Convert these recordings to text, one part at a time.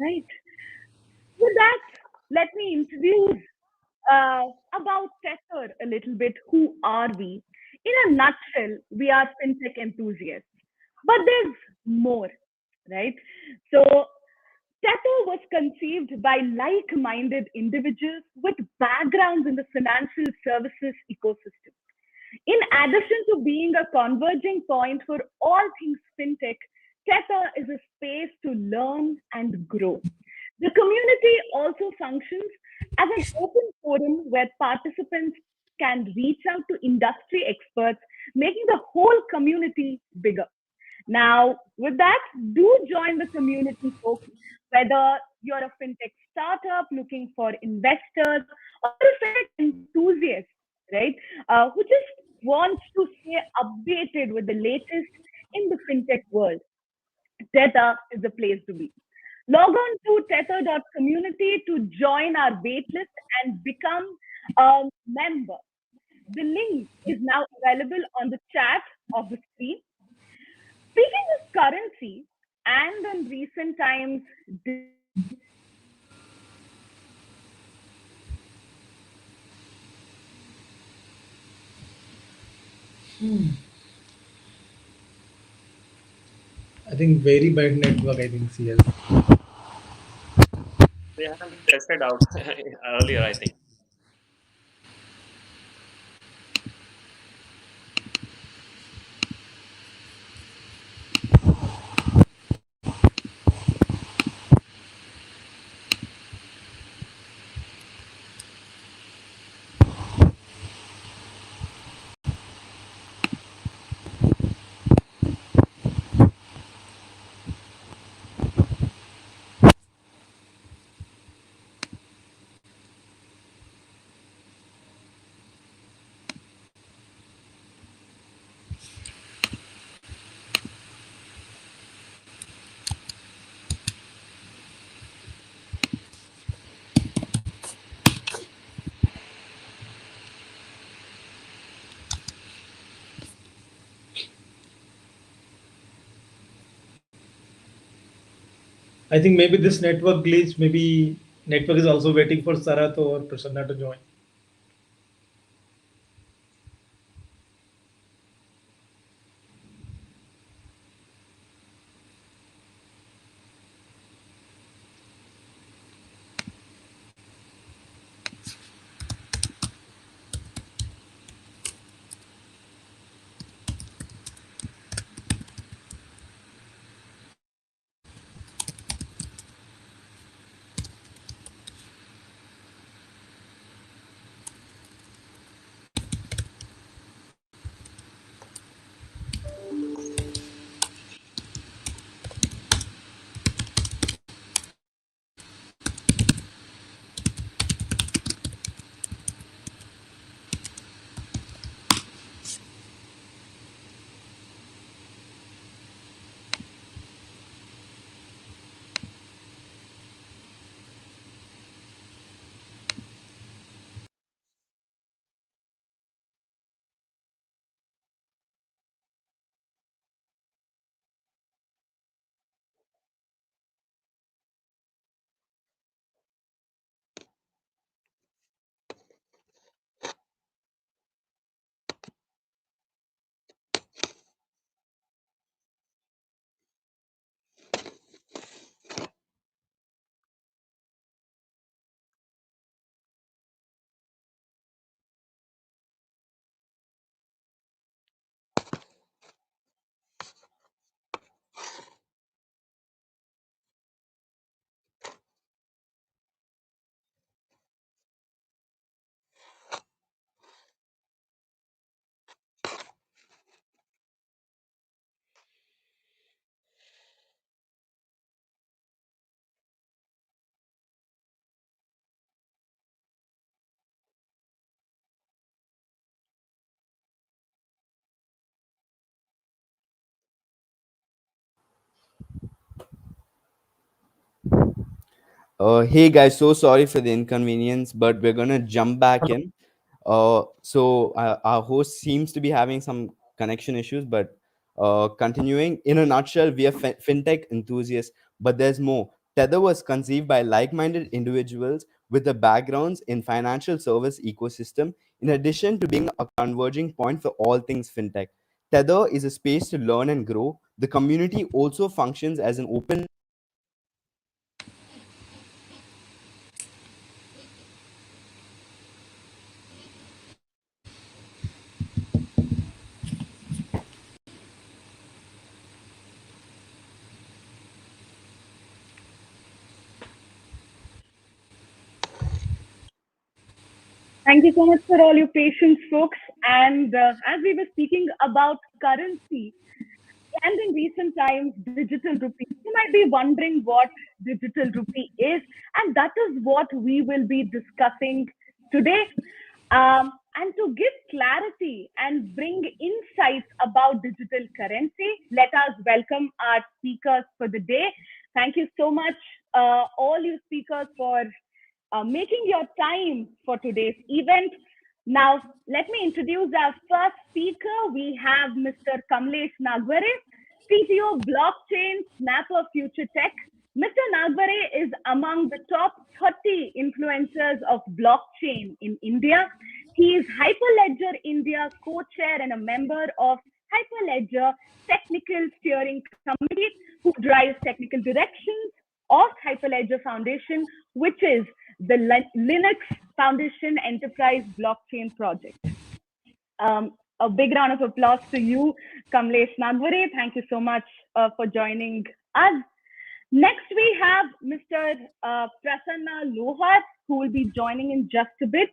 right? With that, let me introduce about Tether a little bit. Who are we? In a nutshell, we are fintech enthusiasts, but there's more, right? So Tether was conceived by like minded individuals with backgrounds in the financial services ecosystem. In addition to being a converging point for all things fintech, Tether is a space to learn and grow. The community also functions as an open forum where participants can reach out to industry experts, making the whole community bigger. Now, with that, do join the community, folks. Whether you're a fintech startup looking for investors or a fintech enthusiast, right, who just wants to stay updated with the latest in the fintech world, Tether is the place to be. Log on to tether.community to join our waitlist and become a member. The link is now available on the chat of the screen. Speaking of currency, and in recent times, I think very bad network. I think CL. They have tested out earlier, I think. I think maybe this network glitch. Maybe network is also waiting for Sharat or Prasanna to join. Hey guys, so sorry for the inconvenience, but we're gonna jump back in. Our host seems to be having some connection issues, but continuing in a nutshell, we are fintech enthusiasts, but there's more. Tether was conceived by like minded individuals with the backgrounds in financial service ecosystem, in addition to being a converging point for all things fintech. Tether is a space to learn and grow. The community also functions as an open. Thank you so much for all your patience, folks. And as we were speaking about currency, and in recent times, digital rupee, you might be wondering what digital rupee is, and that is what we will be discussing today. And to give clarity and bring insights about digital currency, let us welcome our speakers for the day. Thank you so much, all you speakers, for making your time for today's event. Now, let me introduce our first speaker. We have Mr. Kamlesh Nagware, CTO Blockchain, Snapper Future Tech. Mr. Nagware is among the top 30 influencers of blockchain in India. He is Hyperledger India co-chair and a member of Hyperledger Technical Steering Committee, who drives technical directions of Hyperledger Foundation, which is the Linux Foundation Enterprise Blockchain Project. A big round of applause to you, Kamlesh Nagware. Thank you so much for joining us. Next, we have Mr. Prasanna Lohar, who will be joining in just a bit.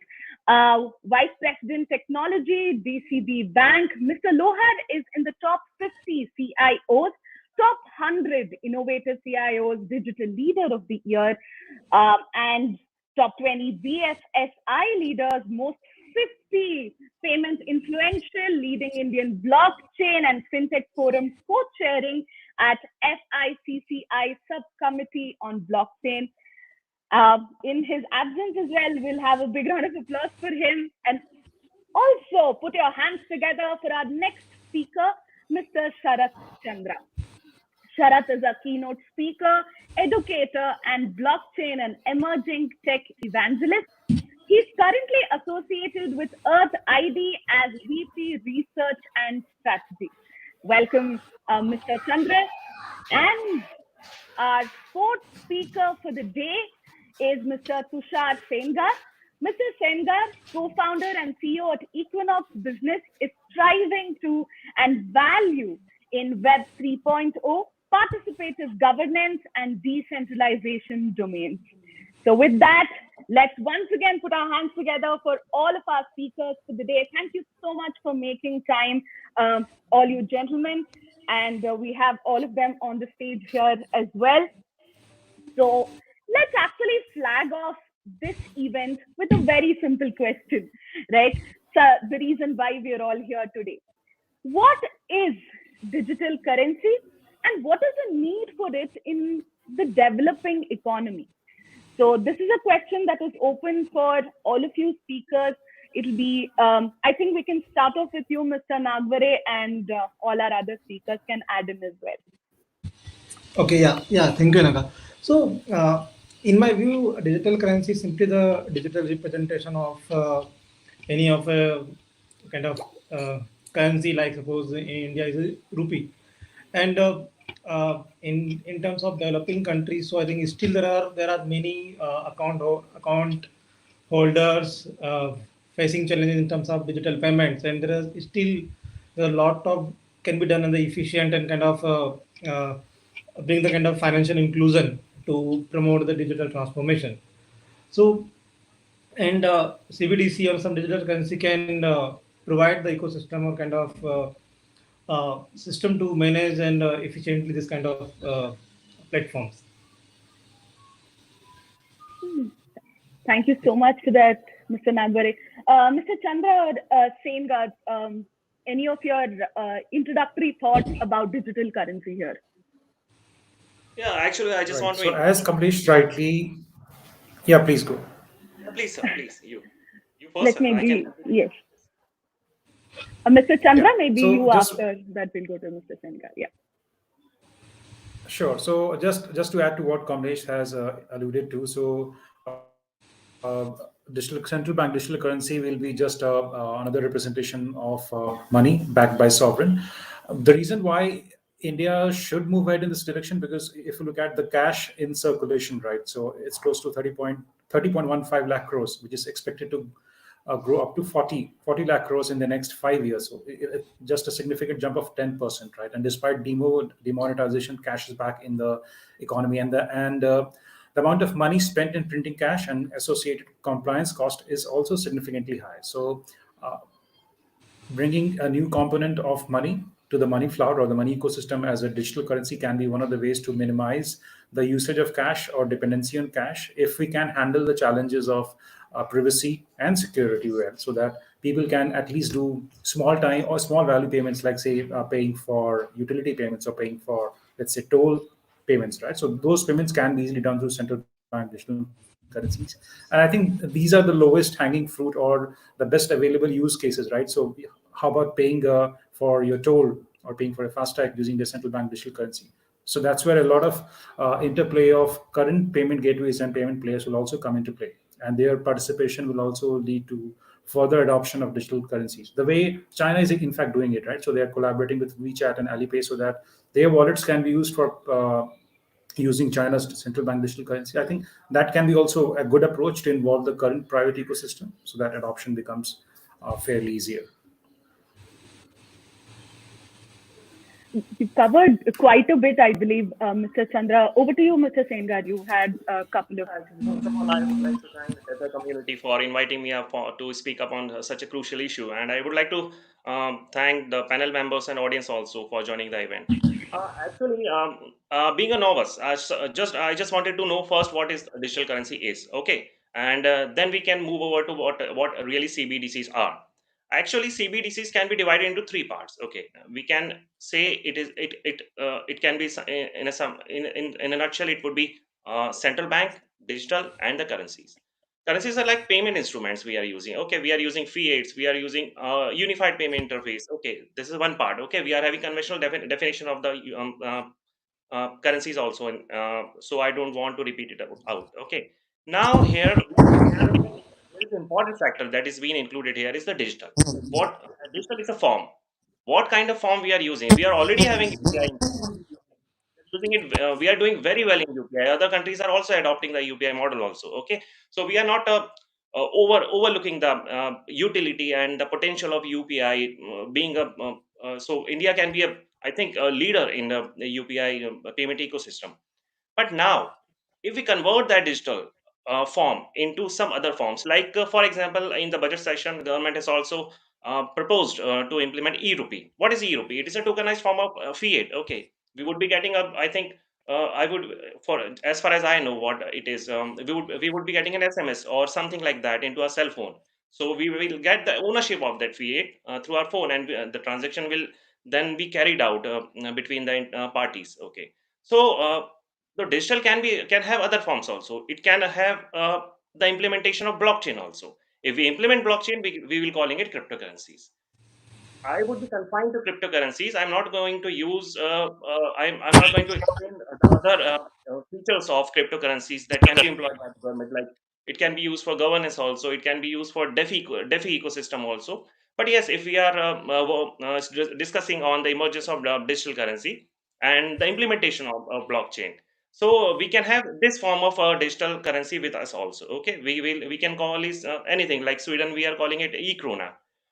Vice President Technology, DCB Bank. Mr. Lohar is in the top 50 CIOs, top 100 innovative CIOs, Digital Leader of the Year, and top 20 BFSI leaders, most 50 payments influential, leading Indian blockchain and fintech forums, co-chairing at FICCI subcommittee on blockchain. In his absence as well, we'll have a big round of applause for him. And also put your hands together for our next speaker, Mr. Sharat Chandra. Sharat is a keynote speaker, educator, and blockchain and emerging tech evangelist. He's currently associated with EarthID as VP Research and Strategy. Welcome, Mr. Chandra. And our fourth speaker for the day is Mr. Tushar Sengar. Mr. Sengar, co-founder and CEO at Equinox Business, is striving to and value in Web 3.0, participative governance, and decentralization domains. So with that, let's once again put our hands together for all of our speakers for the day. Thank you so much for making time, all you gentlemen. And we have all of them on the stage here as well. So let's actually flag off this event with a very simple question, right? So the reason why we're all here today. What is digital currency and what is the need for it in the developing economy? So this is a question that is open for all of you speakers. It'll be, I think we can start off with you, Mr. Nagware, and all our other speakers can add in as well. Okay, yeah, thank you, Naga. So, in my view, digital currency is simply the digital representation of any of a kind of currency, like suppose in India is a rupee, and in terms of developing countries, so I think still there are many account holders facing challenges in terms of digital payments, and there are a lot of can be done in the efficient and kind of bring the kind of financial inclusion to promote the digital transformation. So, and CBDC or some digital currency can provide the ecosystem or kind of system to manage and efficiently this kind of platforms. Thank you so much for that, Mr. Nagware. Mr. Chandra or Sengar, any of your introductory thoughts about digital currency here? Yeah, actually, I just Right. want to. So as Kamlesh rightly, yeah, please go. Please, sir, please, you first, Let sir. me I can. be, yes. Mr. Chandra, Yeah. maybe So you just after that will go to Mr. Sengar. Yeah. Sure. So just to add to what Kamlesh has alluded to, so digital central bank digital currency will be just another representation of money backed by sovereign. The reason why India should move ahead in this direction, because if you look at the cash in circulation, right, so it's close to 30.15 lakh crores, which is expected to grow up to 40 lakh crores in the next 5 years. So just a significant jump of 10%, right? And despite demonetization, cash is back in the economy, and the amount of money spent in printing cash and associated compliance cost is also significantly high. So uh, bringing a new component of money to the money cloud or the money ecosystem as a digital currency can be one of the ways to minimize the usage of cash or dependency on cash if we can handle the challenges of privacy and security well, so that people can at least do small time or small value payments, like say paying for utility payments or paying for, let's say, toll payments, right? So those payments can be easily done through central bank digital currencies. And I think these are the lowest hanging fruit or the best available use cases, right? So how about paying for your toll or paying for a FASTag using the central bank digital currency? So that's where a lot of interplay of current payment gateways and payment players will also come into play. And their participation will also lead to further adoption of digital currencies. The way China is in fact doing it, right? So they are collaborating with WeChat and Alipay so that their wallets can be used for using China's central bank digital currency. I think that can be also a good approach to involve the current private ecosystem so that adoption becomes fairly easier. You've covered quite a bit, I believe, Mr. Chandra. Over to you, Mr. Sengar. You had a couple of. First of all, I would like to thank the Tether community for inviting me up to speak upon such a crucial issue, and I would like to thank the panel members and audience also for joining the event. Actually, being a novice, I just wanted to know first what is digital currency is, okay, and then we can move over to what really CBDCs are. Actually, CBDCs can be divided into three parts. Okay, we can say it can be in a some in a nutshell it would be central bank, digital, and the currencies. Currencies are like payment instruments we are using. Okay, we are using fiats, we are using unified payment interface. Okay, this is one part. Okay, we are having conventional definition of the currencies also, so I don't want to repeat it out. Okay, now here there is an important factor that is being included here is the digital. What digital is a form. What kind of form we are using? We are already having UPI using it. We are doing very well in UPI. Other countries are also adopting the UPI model also. Okay, so we are not overlooking the utility and the potential of UPI being a. So India can be a, I think, a leader in the UPI payment ecosystem. But now, if we convert that digital form into some other forms, like for example, in the budget session, the government has also proposed to implement e-rupee. What is e-rupee? It is a tokenized form of fiat. Okay, we would be getting a. I think I would, for as far as I know, what it is. We would be getting an SMS or something like that into our cell phone. So we will get the ownership of that fiat through our phone, and the transaction will then be carried out between the parties. Okay, so. So digital can have other forms also. It can have the implementation of blockchain also. If we implement blockchain, we will calling it cryptocurrencies. I would be confined to cryptocurrencies. I'm not going to use. I'm not going to explain the other features of cryptocurrencies that can be employed by the government. Like it can be used for governance also. It can be used for DeFi ecosystem also. But yes, if we are discussing on the emergence of digital currency and the implementation of blockchain, so we can have this form of digital currency with us also. Okay, we can call this anything like Sweden. We are calling it e-krona.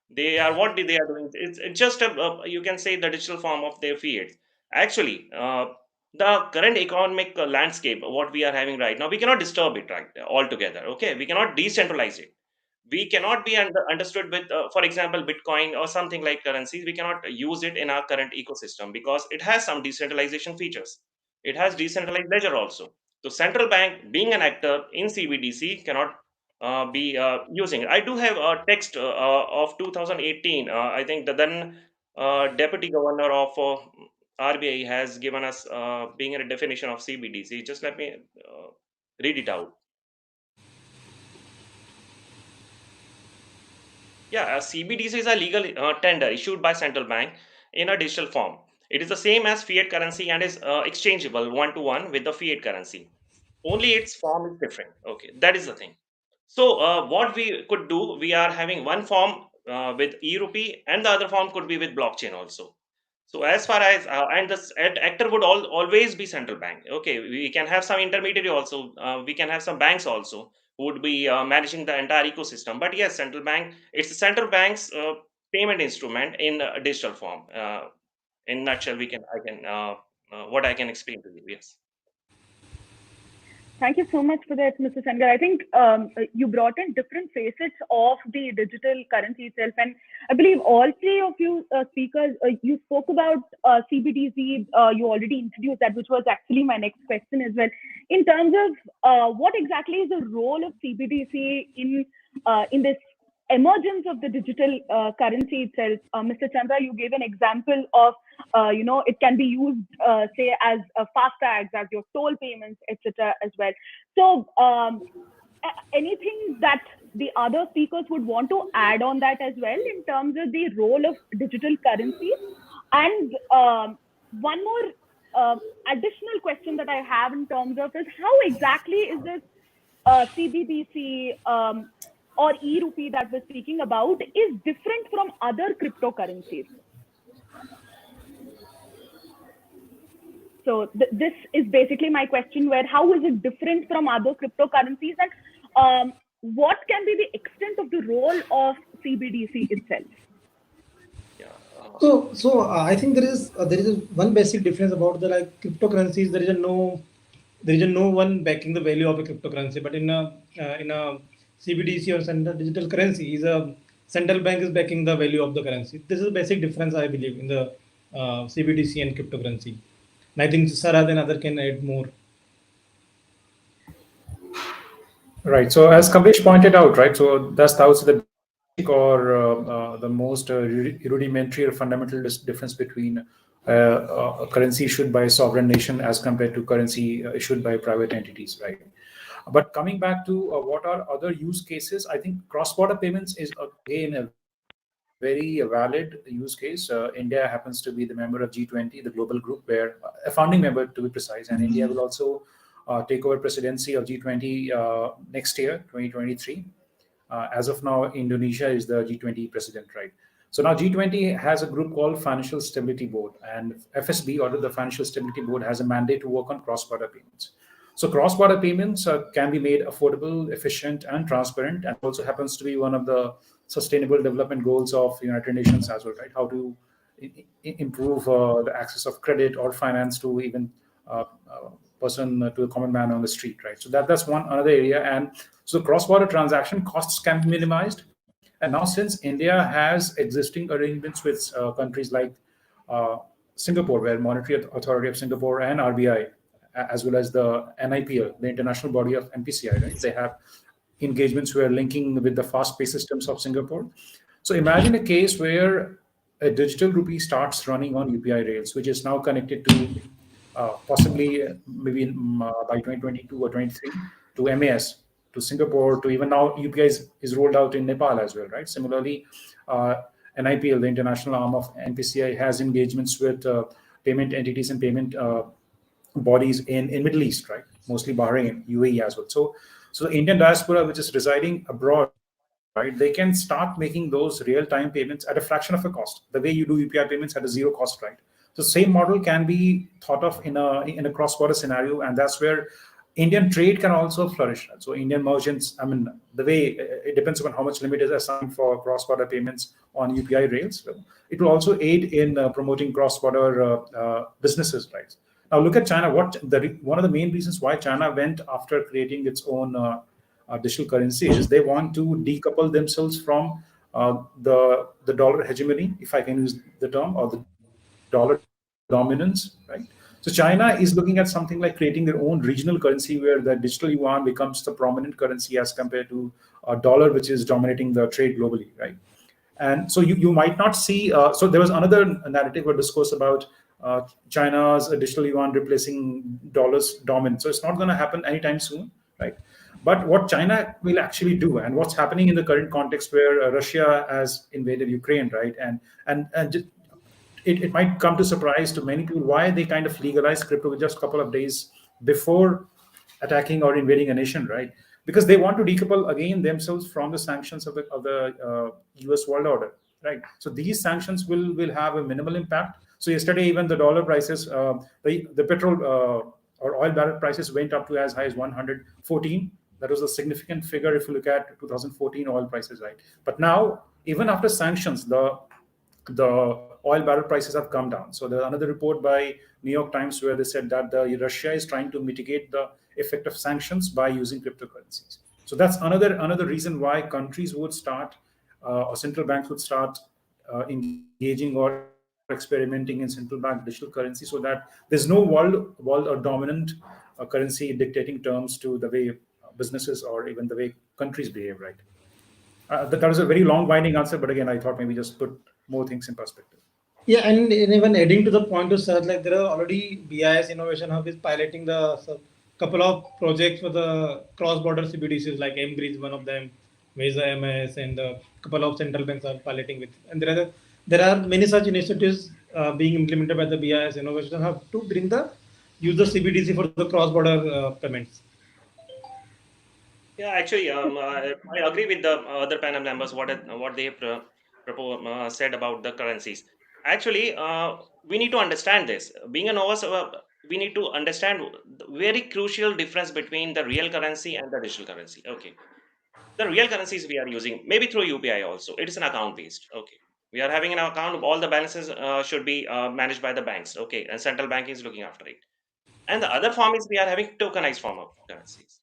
They are what they are doing. It's just you can say the digital form of their fiat. Actually, the current economic landscape, what we are having right now, we cannot disturb it right altogether. Okay, we cannot decentralize it. We cannot be understood with, for example, Bitcoin or something like currencies. We cannot use it in our current ecosystem because it has some decentralization features. It has decentralized ledger also. So central bank being an actor in CBDC cannot be using it. I do have a text of 2018. I think the then deputy governor of RBI has given us being a definition of CBDC. Just let me read it out. Yeah, CBDC is a legal tender issued by central bank in a digital form. It is the same as fiat currency and is exchangeable one to one with the fiat currency. Only its form is different. Okay, that is the thing. So what we could do, we are having one form with e-rupee, and the other form could be with blockchain also. So as far as and the actor would always be central bank. Okay, we can have some intermediary also. We can have some banks also who would be managing the entire ecosystem. But yes, central bank. It's the central bank's payment instrument in digital form. In nutshell, we can I can what I can explain to you. Yes. Thank you so much for that, Mr. Sengar. I think you brought in different facets of the digital currency itself, and I believe all three of you speakers, you spoke about CBDC. You already introduced that, which was actually my next question as well. In terms of what exactly is the role of CBDC in this emergence of the digital currency itself? Mr. Chandra, you gave an example of it can be used say as fast tags, as your toll payments, etc. as well. So anything that the other speakers would want to add on that as well in terms of the role of digital currency? And one more additional question that I have in terms of is how exactly is this CBDC or e-rupee that we're speaking about is different from other cryptocurrencies? So this is basically my question, where how is it different from other cryptocurrencies, and what can be the extent of the role of CBDC itself? Yeah. I think there is one basic difference about the like cryptocurrencies. There is no one backing the value of a cryptocurrency, but in a CBDC or central digital currency, is a central bank is backing the value of the currency. This is a basic difference, I believe, in the CBDC and cryptocurrency. And I think Sarah and other can add more. Right. So as Kamlesh pointed out, right, so that's the basic or the most rudimentary or fundamental difference between a currency issued by a sovereign nation as compared to currency issued by private entities, right? But coming back to what are other use cases, I think cross-border payments is again a very valid use case. India happens to be the member of G20, the global group, where a founding member to be precise, and India will also take over presidency of G20 next year, 2023. As of now, Indonesia is the G20 president, right? So now G20 has a group called Financial Stability Board, and FSB, or the Financial Stability Board, has a mandate to work on cross-border payments. So cross-border payments can be made affordable, efficient, and transparent, and also happens to be one of the Sustainable Development Goals of United Nations as well, right? How to improve the access of credit or finance to even person to a common man on the street, right? So that's one another area, and so cross-border transaction costs can be minimized. And now, since India has existing arrangements with countries like uh, Singapore, where Monetary Authority of Singapore and RBI, as well as the NIPL, the international body of MPCI, right? They have engagements where linking with the fast-paced systems of Singapore. So imagine a case where a digital rupee starts running on UPI rails, which is now connected to possibly maybe by 2022 or 23 to MAS, to Singapore, to even now UPI is rolled out in Nepal as well, right? Similarly, NIPL, the international arm of NPCI, has engagements with payment entities and payment bodies in Middle East, right? Mostly Bahrain, UAE as well. So the Indian diaspora, which is residing abroad, right, they can start making those real-time payments at a fraction of a cost. The way you do UPI payments at a zero cost, right? So same model can be thought of in a cross-border scenario, and that's where Indian trade can also flourish. So Indian merchants, I mean, the way it depends upon how much limit is assigned for cross-border payments on UPI rails. It will also aid in promoting cross-border businesses, right? Now look at China. One of the main reasons why China went after creating its own digital currency is they want to decouple themselves from the dollar hegemony, if I can use the term, or the dollar dominance, right? So China is looking at something like creating their own regional currency, where the digital yuan becomes the prominent currency as compared to a dollar, which is dominating the trade globally, right? And so you might not see. So there was another narrative or discourse about China's digital yuan replacing dollars dominance. So it's not going to happen anytime soon, right? But what China will actually do, and what's happening in the current context where Russia has invaded Ukraine, right, and it might come to surprise to many people why they kind of legalized crypto just a couple of days before attacking or invading a nation, right? Because they want to decouple again themselves from the sanctions of the U.S. world order, right? So these sanctions will have a minimal impact. So yesterday, even the dollar prices, the petrol or oil barrel prices went up to as high as 114. That was a significant figure if you look at 2014 oil prices, right? But now, even after sanctions, the oil barrel prices have come down. So there's another report by New York Times where they said that Russia is trying to mitigate the effect of sanctions by using cryptocurrencies. So that's another reason why countries would start or central banks would start engaging or experimenting in central bank digital currency, so that there's no world or dominant currency dictating terms to the way businesses or even the way countries behave, right? That was a very long winding answer, but again, I thought maybe just put more things in perspective. Yeah, and even adding to the point to Sir, like there are already BIS Innovation Hub is piloting the couple of projects for the cross-border CBDCs like Embridge, one of them, Visa MS, and a couple of central banks are piloting with. And there are many such initiatives being implemented by the BIS Innovation Hub to bring the use the CBDC for the cross-border payments. Yeah, actually, I agree with the other panel members what they said about the currencies. Actually, we need to understand this. Being a novice, we need to understand the very crucial difference between the real currency and the digital currency. Okay, the real currencies we are using maybe through UPI also. It is an account based. Okay, we are having an account. All the balances should be managed by the banks. Okay, and central bank is looking after it. And the other form is we are having tokenized form of currencies.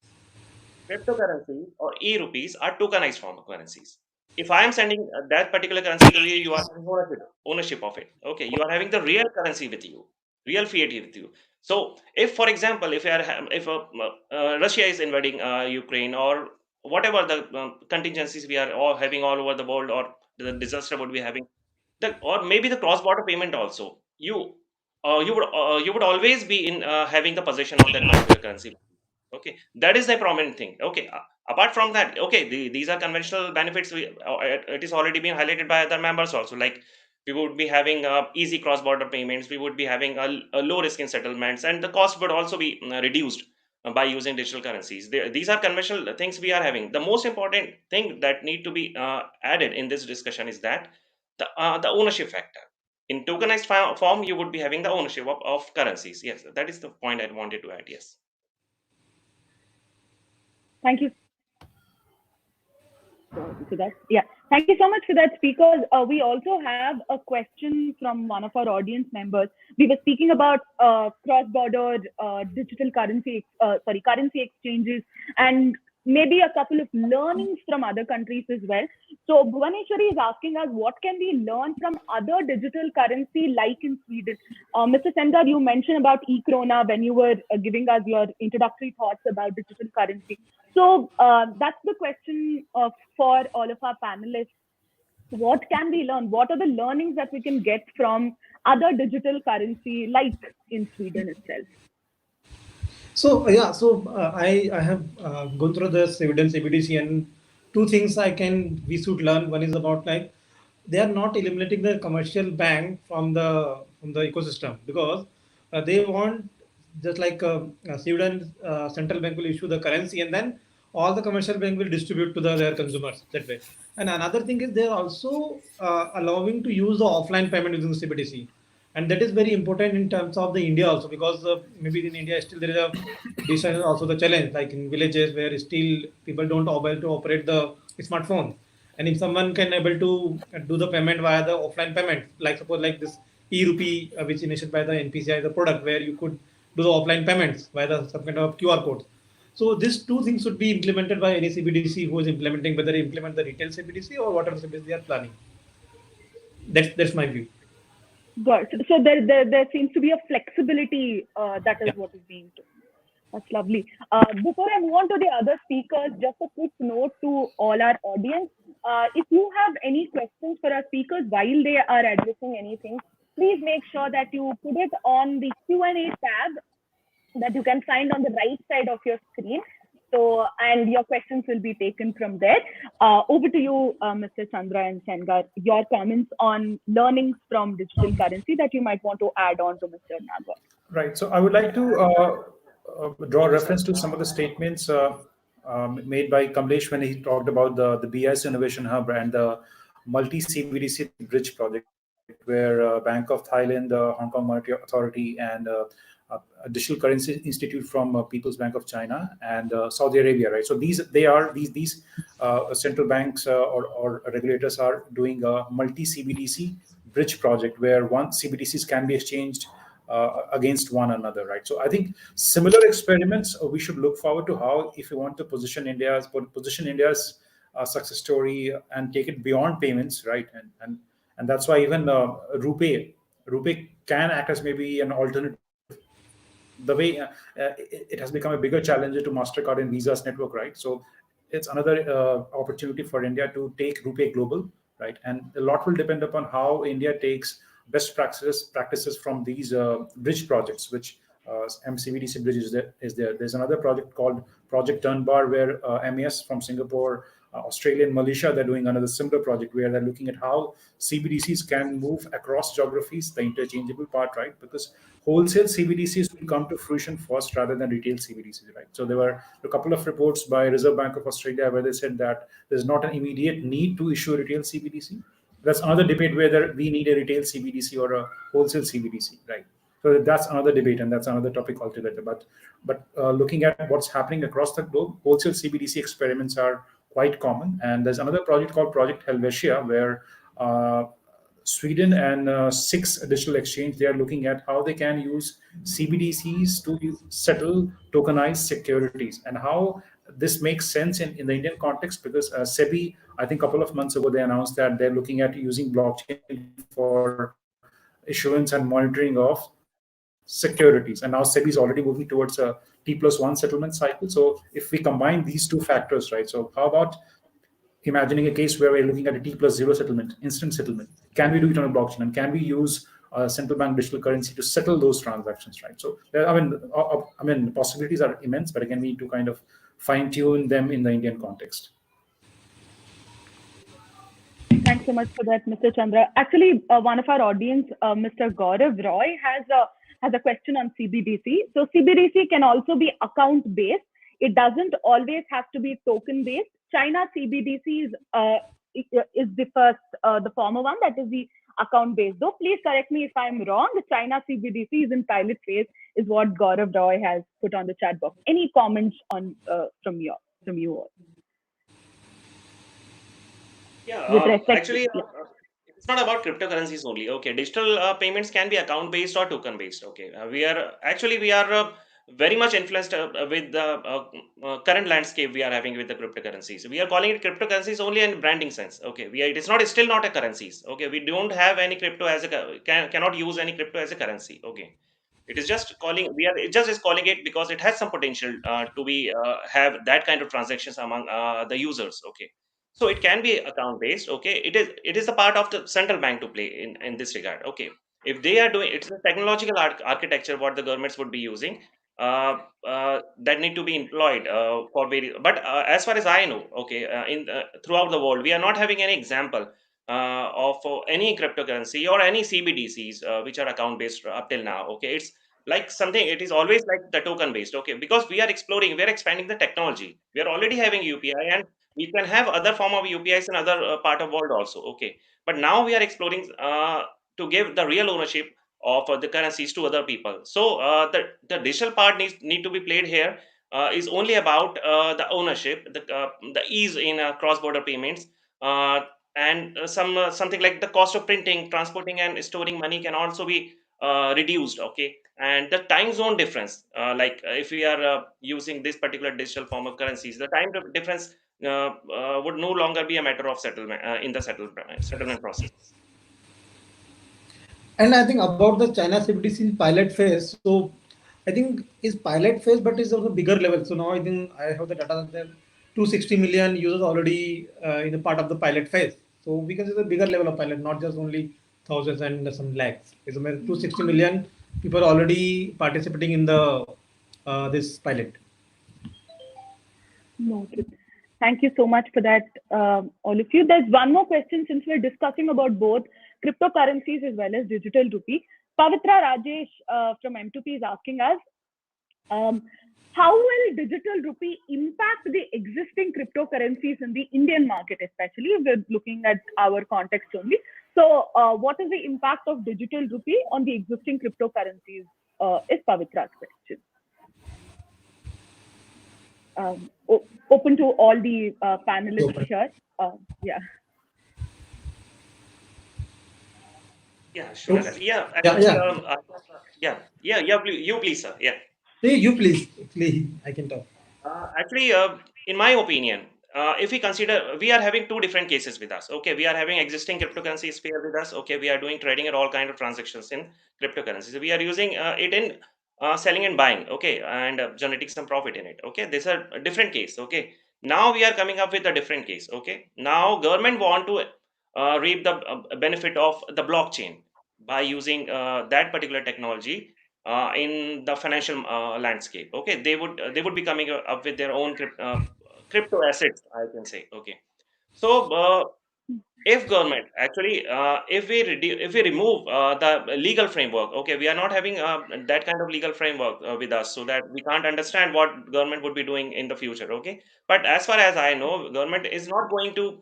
Cryptocurrency or e-rupees are tokenized form of currencies. If I am sending that particular currency to you, you are having ownership of it. Okay, you are having the real currency with you, real fiat with you. So, if for example, if Russia is invading Ukraine or whatever the contingencies we are all having all over the world, or the disaster would be having, or maybe the cross-border payment also, you would always be in having the possession of that particular currency. Okay, that is the prominent thing. Okay, apart from that, okay, these are conventional benefits. It is already been highlighted by other members also. Like we would be having easy cross-border payments. We would be having a low risk in settlements, and the cost would also be reduced by using digital currencies. These are conventional things we are having. The most important thing that need to be added in this discussion is that the ownership factor. In tokenized form, you would be having the ownership of currencies. Yes, that is the point I wanted to add. Yes. Thank you for that. Yeah, thank you so much for that, speakers. We also have a question from one of our audience members. We were speaking about cross-border digital currency exchanges, and maybe a couple of learnings from other countries as well. So Bhuvaneshwari is asking us, what can we learn from other digital currency like in Sweden? Mr. Sengar, you mentioned about e-krona when you were giving us your introductory thoughts about digital currency. So that's the question for all of our panelists. What can we learn? What are the learnings that we can get from other digital currency like in Sweden itself? So yeah, so I have gone through the evidence CBDC, and two things we should learn. One is about like they are not eliminating the commercial bank from the ecosystem, because they want just like Sweden central bank will issue the currency, and then all the commercial bank will distribute to their consumers that way. And another thing is they are also allowing to use the offline payment using the CBDC, and that is very important in terms of the India also, because maybe in India still there is a this is also the challenge, like in villages where still people don't able to operate the smartphone, and if someone can able to do the payment via the offline payment, like suppose like this e-rupee which initiated by the NPCI, the product where you could do the offline payments via the some kind of QR code. So these two things should be implemented by any CBDC who is implementing, whether they implement the retail CBDC or whatever CBDC they are planning. That's my view. Good. So there seems to be a flexibility that is Yeah. what is being told. That's lovely. Before I move on to the other speakers, just a quick note to all our audience. If you have any questions for our speakers while they are addressing anything, please make sure that you put it on the Q&A tab that you can find on the right side of your screen. So, and your questions will be taken from there. Over to you, Mr. Chandra and Sengar, your comments on learnings from digital currency that you might want to add on to Mr. Nagware. Right. So I would like to draw reference to some of the statements made by Kamlesh when he talked about the BIS Innovation Hub and the multi CBDC bridge project, where Bank of Thailand, Hong Kong Monetary Authority, and a Digital Currency Institute from People's Bank of China and Saudi Arabia. Right. So these central banks or regulators are doing a multi CBDC bridge project where one CBDCs can be exchanged against one another, right? So I think similar experiments we should look forward to how, if you want to position India's success story and take it beyond payments, right? And that's why even rupee can act as maybe an alternative. The way it has become a bigger challenge to Mastercard and Visa's network, right? So it's another opportunity for India to take rupee global, right? And a lot will depend upon how India takes best practices from these bridge projects, which MCBDC bridge is there. There's another project called Project Dunbar, where MES from Singapore, Australia, and Malaysia, they're doing another similar project where they're looking at how CBDCs can move across geographies, the interchangeable part, right? Because wholesale CBDCs will come to fruition first rather than retail CBDCs, right? So there were a couple of reports by Reserve Bank of Australia where they said that there's not an immediate need to issue a retail CBDC. That's another debate whether we need a retail CBDC or a wholesale CBDC, right? So that's another debate, and that's another topic altogether. But looking at what's happening across the globe, wholesale CBDC experiments are quite common. And there's another project called Project Helvetia, where Sweden and six digital exchange, they are looking at how they can use CBDCs to settle tokenized securities, and how this makes sense in the Indian context, because SEBI, I think a couple of months ago, they announced that they're looking at using blockchain for issuance and monitoring of securities. And now SEBI is already moving towards a T+1 settlement cycle. So if we combine these two factors, right? So how about imagining a case where we're looking at a T+0 settlement, instant settlement? Can we do it on a blockchain? And can we use central bank digital currency to settle those transactions, right? So possibilities are immense, but again, we need to kind of fine tune them in the Indian context. Thanks so much for that, Mr. Chandra. Actually, one of our audience, Mr. Gaurav Roy, has a question on CBDC. So CBDC can also be account based. It doesn't always have to be token based. China CBDC is the former one, that is the account based. Though please correct me if I'm wrong. The China CBDC is in pilot phase, is what Gaurav Roy has put on the chat box. Any comments on from you all? Yeah, With respect, actually, yeah. it's not about cryptocurrencies only. Okay, digital payments can be account based or token based. Okay, we are very much influenced with the current landscape we are having with the cryptocurrencies. We are calling it cryptocurrencies only in branding sense. Okay, it is not still not a currencies. Okay, we don't have any crypto as a cannot use any crypto as a currency. Okay, it is just calling we are it just is calling it because it has some potential to be have that kind of transactions among the users. Okay, so it can be account based. Okay, it is a part of the central bank to play in this regard. Okay, if they are doing, it's a technological architecture what the governments would be using, that need to be employed for various. But as far as I know, okay, in throughout the world we are not having any example of any cryptocurrency or any CBDCs which are account based up till now. Okay, it's like something, it is always like the token based. Okay, because we are exploring, we are expanding the technology, we are already having UPI, and we can have other form of UPIs in other part of world also. Okay, but now we are exploring to give the real ownership of the currencies to other people. So the digital part need to be played here, is only about the ownership, the ease in cross border payments, uh, and something like the cost of printing, transporting, and storing money can also be reduced. Okay, and the time zone difference, like if we are using this particular digital form of currencies, the time difference would no longer be a matter of settlement in the settlement process. And I think about the China CBDC in pilot phase. So I think is pilot phase, but is on a bigger level. So now I think I have the data that there are 260 million users already in a part of the pilot phase. So we can see the bigger level of pilot, not just only thousands and some lakhs. It's about 260 million people already participating in the this pilot. Noted. Thank you so much for that, all of you. There's one more question since we're discussing about both cryptocurrencies as well as digital rupee. Pavitra Rajesh from M2P is asking us, um, how will digital rupee impact the existing cryptocurrencies in the Indian market, especially if we're looking at our context only? So, what is the impact of digital rupee on the existing cryptocurrencies? Is Pavitra's question. Open to all the panelists Open. here. Yeah. Yeah, sure. So, Yeah, yeah, actually, yeah. you please, sir. Yeah. Hey, you please, please, I can talk. Actually, in my opinion, if we consider, we are having two different cases with us. Okay, we are having existing cryptocurrency sphere with us. Okay, we are doing trading and all kind of transactions in cryptocurrencies. We are using it in selling and buying. Okay, and generating some profit in it. Okay, these are a different case. Okay, now we are coming up with a different case. Okay, now government want to reap the benefit of the blockchain by using that particular technology in the financial landscape. Okay, they would be coming up with their own crypto assets, I can say. Okay, so if government actually if we remove the legal framework, okay, we are not having that kind of legal framework with us, so that we can't understand what government would be doing in the future. Okay, but as far as I know, government is not going to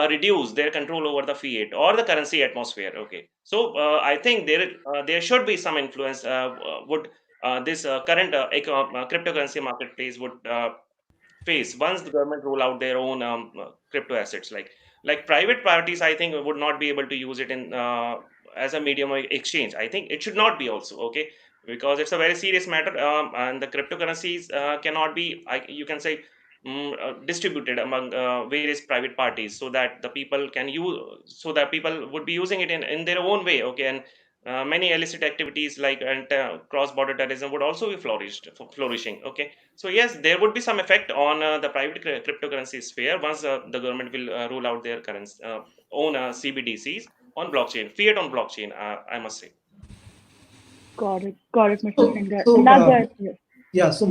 reduce their control over the fiat or the currency atmosphere. Okay, so I think there should be some influence would this current cryptocurrency marketplace would face once the government roll out their own crypto assets. Like private parties, I think would not be able to use it in as a medium of exchange. I think it should not be also. Okay, because it's a very serious matter, and the cryptocurrencies cannot be, you can say, distributed among various private parties, so that the people can use, so that people would be using it in their own way. Okay, and many illicit activities like cross-border terrorism would also be flourishing. Okay, so yes, there would be some effect on the private cryptocurrency sphere once the government will roll out their current own CBDCs on blockchain, fiat on blockchain. I must say. Got it, Mr. So, Sengar. so Nagware, yes. yeah. So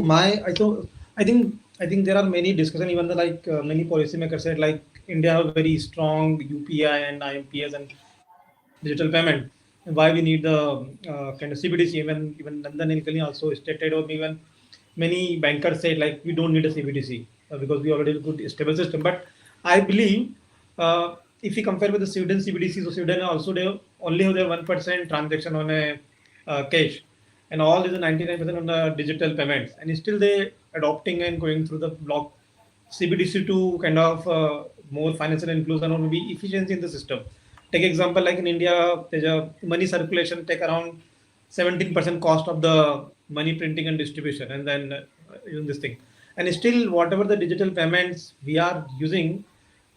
I think there are many discussion. Even the like many policymakers said like India have very strong UPI and IMPS and digital payment. And why we need the kind of CBDC? Even Nandan Nilekani also stated, or even many bankers said like we don't need a CBDC because we already have a good stable system. But I believe if we compare with the Sweden CBDC, so Sweden also they only have their 1% transaction on a cash, and all is 99% on the digital payments, and still they adopting and going through the block CBDC to kind of more financial inclusion or maybe efficiency in the system. Take example like in India, there's a money circulation take around 17% cost of the money printing and distribution, and then using this thing. And still, whatever the digital payments we are using,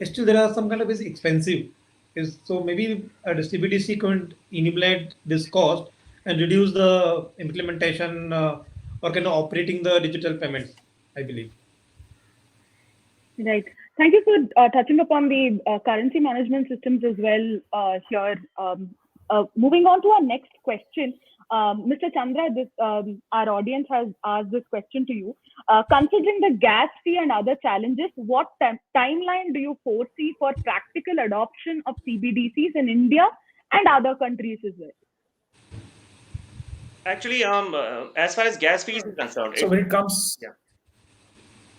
still there are some kind of is expensive. Is so maybe the CBDC could eliminate this cost and reduce the implementation or kind of operating the digital payments. I believe. Right. Thank you for touching upon the currency management systems as well here. Moving on to our next question, Mr. Chandra, our audience has asked this question to you. Considering the gas fee and other challenges, what timeline do you foresee for practical adoption of CBDCs in India and other countries as well? Actually, as far as gas fees is concerned, So when it comes, yeah.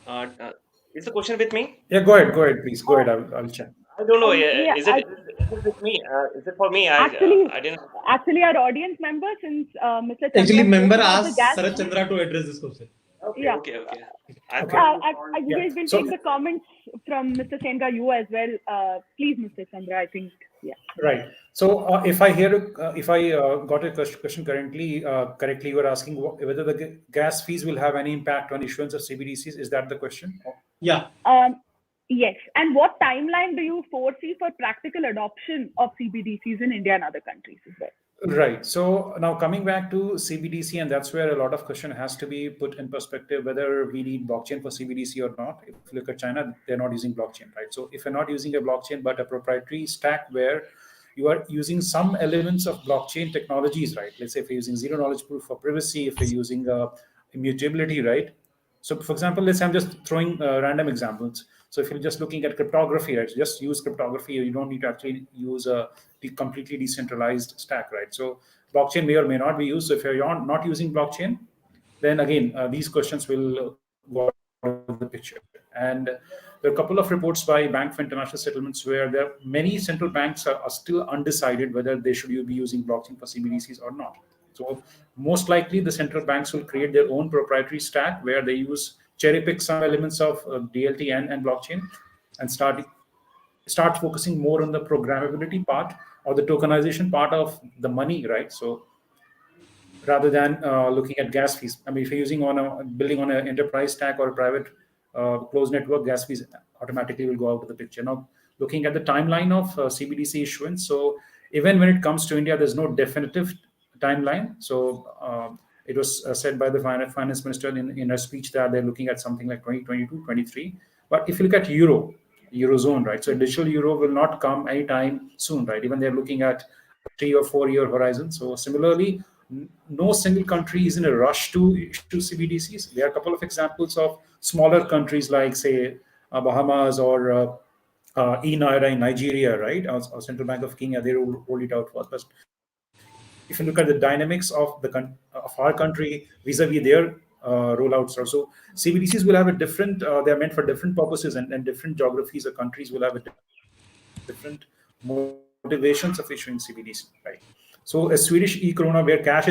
Uh, uh, is the question with me? yeah, go ahead, please, go ahead. I'll check. I don't know. Yeah, Is it with me? Is it for me? actually, I didn't. actually, our audience member, since Mr. Actually, Chandra spoke member about the asked gas Sarat fee, Chandra to address this question. Okay, yeah. I Okay. thought you We called. Yeah. will So take the comments from Mr. Sengar, you as well. Please, Mr. Chandra, I think, yeah. right. So if I got a question correctly, you are asking whether the gas fees will have any impact on issuance of CBDCs. Is that the question? Yeah. Um, yes. And what timeline do you foresee for practical adoption of CBDCs in India and other countries as well? Right. So now coming back to CBDC, and that's where a lot of question has to be put in perspective whether we need blockchain for CBDC or not. If you look at China, they're not using blockchain, right? So if you're not using a blockchain but a proprietary stack where you are using some elements of blockchain technologies, right? Let's say if you're using zero knowledge proof for privacy, if you're using immutability, right? So, for example, let's say I'm just throwing random examples. So, if you're just looking at cryptography, right, just use cryptography. You don't need to actually use a completely decentralized stack, right? So, blockchain may or may not be used. So, if you're not using blockchain, then again, these questions will go out of the picture. And there are a couple of reports by Bank for International Settlements where there many central banks are still undecided whether they should be using blockchain for CBDCs or not. So most likely the central banks will create their own proprietary stack where they use cherry pick some elements of DLT and blockchain and start focusing more on the programmability part or the tokenization part of the money, right? So rather than looking at gas fees. I mean, if you're using on a building on an enterprise stack or a private closed network, gas fees automatically will go out of the picture. Now, looking at the timeline of CBDC issuance, so even when it comes to India, there's no definitive timeline. So it was said by the finance minister in her speech that they're looking at something like 2022, 23. But if you look at eurozone, right? So digital euro will not come anytime soon, right? Even they're looking at a 3 or 4 year horizon. So similarly, no single country is in a rush to issue CBDCs. There are a couple of examples of smaller countries like, say, Bahamas or Naira in Nigeria, right? Or Central Bank of Kenya, they roll it out first. But if you look at the dynamics of of our country vis-a-vis their rollouts, also CBDCs will have a different. They are meant for different purposes, and different geographies or countries will have a different motivations of issuing CBDC, right? So a Swedish e-krona where cash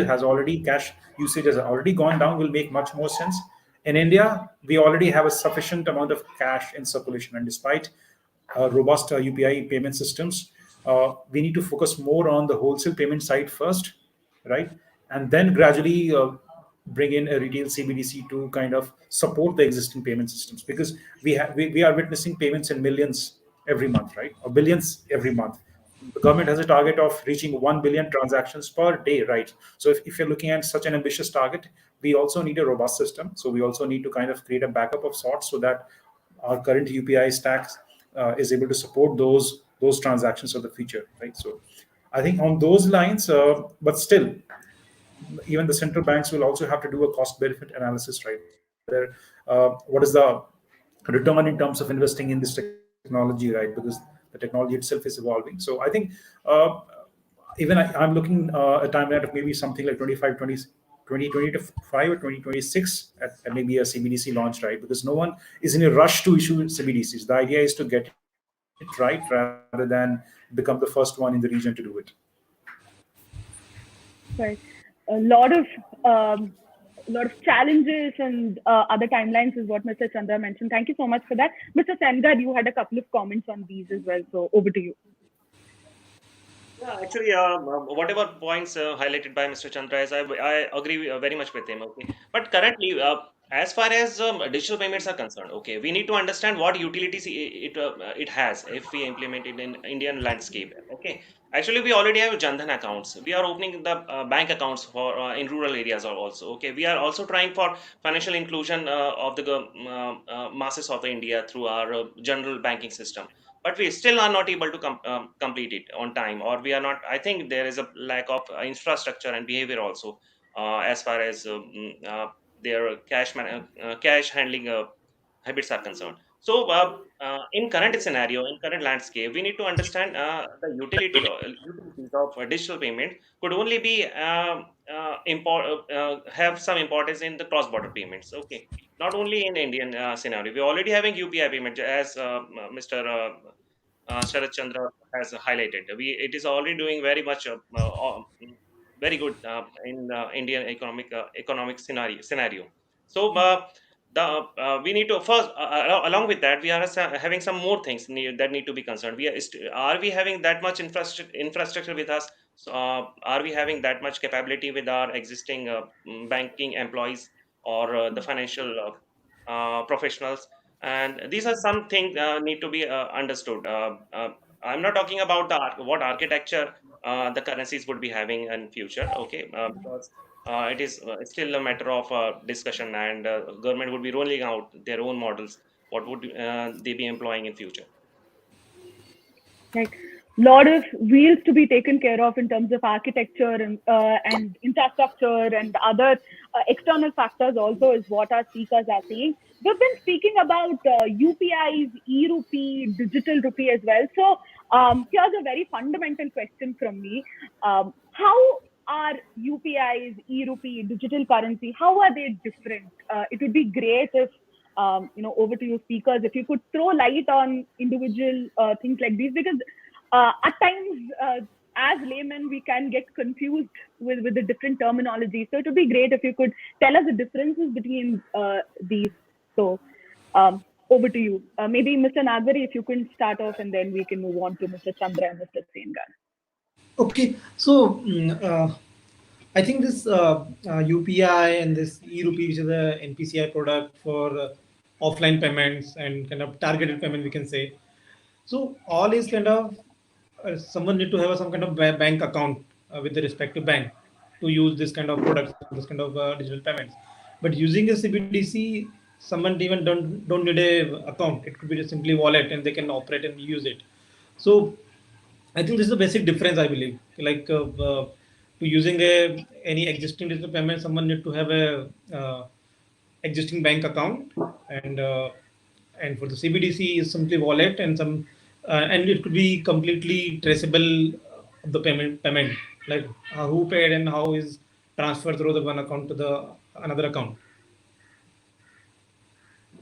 usage has already gone down will make much more sense. In India, we already have a sufficient amount of cash in circulation, and despite robust UPI payment systems, we need to focus more on the wholesale payment side first, right? And then gradually bring in a retail CBDC to kind of support the existing payment systems, because we are witnessing payments in millions every month, right? Or billions every month. The government has a target of reaching 1 billion transactions per day, right? So if you're looking at such an ambitious target, we also need a robust system. So we also need to kind of create a backup of sorts so that our current UPI stack is able to support those transactions of the future, right? So I think on those lines, but still, even the central banks will also have to do a cost benefit analysis, right? Whether what is the return in terms of investing in this technology, right? Because the technology itself is evolving. So I think uh, even I'm looking a timeline of maybe something like 2025 or 2026 at maybe a CBDC launch, right? Because no one is in a rush to issue CBDCs. The idea is to get it right rather than become the first one in the region to do it. Right. A lot of challenges and other timelines is what Mr. Chandra mentioned. Thank you so much for that. Mr. Sengar, you had a couple of comments on these as well. So over to you. Yeah, actually, whatever points highlighted by Mr. Chandra, I agree very much with him. Okay, but currently, as far as digital payments are concerned, okay, we need to understand what utilities it has if we implement it in Indian landscape. Okay, actually, we already have Jan Dhan accounts. We are opening the bank accounts for in rural areas also. Okay, we are also trying for financial inclusion of the masses of India through our general banking system, but we still are not able to complete it on time, or we are not. I think there is a lack of infrastructure and behavior also, as far as their cash handling habits are concerned. So in current scenario, in current landscape, we need to understand the utilities of digital payment could only be have some importance in the cross border payments. Okay, not only in Indian scenario. We're already having UPI payment, as Mr. Sharat Chandra has highlighted. It is already doing very much very good in Indian economic scenario. So the we need to first, along with that, we are having some more things that need to be concerned. Are we having that much infrastructure with us? So, are we having that much capability with our existing banking employees or the financial professionals? And these are some things need to be understood. I'm not talking about what architecture the currencies would be having in future. Okay, because it is still a matter of discussion, and government would be rolling out their own models. What would they be employing in future? Right. lot of wheels to be taken care of in terms of architecture and infrastructure and other external factors also is what our speakers are saying. We've been speaking about UPIs, e-rupee, digital rupee as well. So here's a very fundamental question from me. How are UPIs, e-rupee, digital currency, how are they different? It would be great if over to you speakers, if you could throw light on individual things like these, because at times, as laymen, we can get confused with the different terminology. So it would be great if you could tell us the differences between these. So over to you. Maybe Mr. Nagware, if you can start off, and then we can move on to Mr. Chandra and Mr. Sengar. Okay, so I think this UPI and this e-rupee, which is a NPCI product for offline payments and kind of targeted payment, we can say. So all is kind of someone need to have some kind of bank account with the respective bank to use this kind of products or this kind of digital payments. But using a CBDC, someone even don't need a account. It could be just simply wallet, and they can operate and use it. So I think this is a basic difference. I believe, like to using a any existing digital payment, someone need to have a existing bank account, and uh, and for the CBDC is simply wallet and some, and it could be completely traceable of the payment, like who paid and how is transferred through the one account to the another account.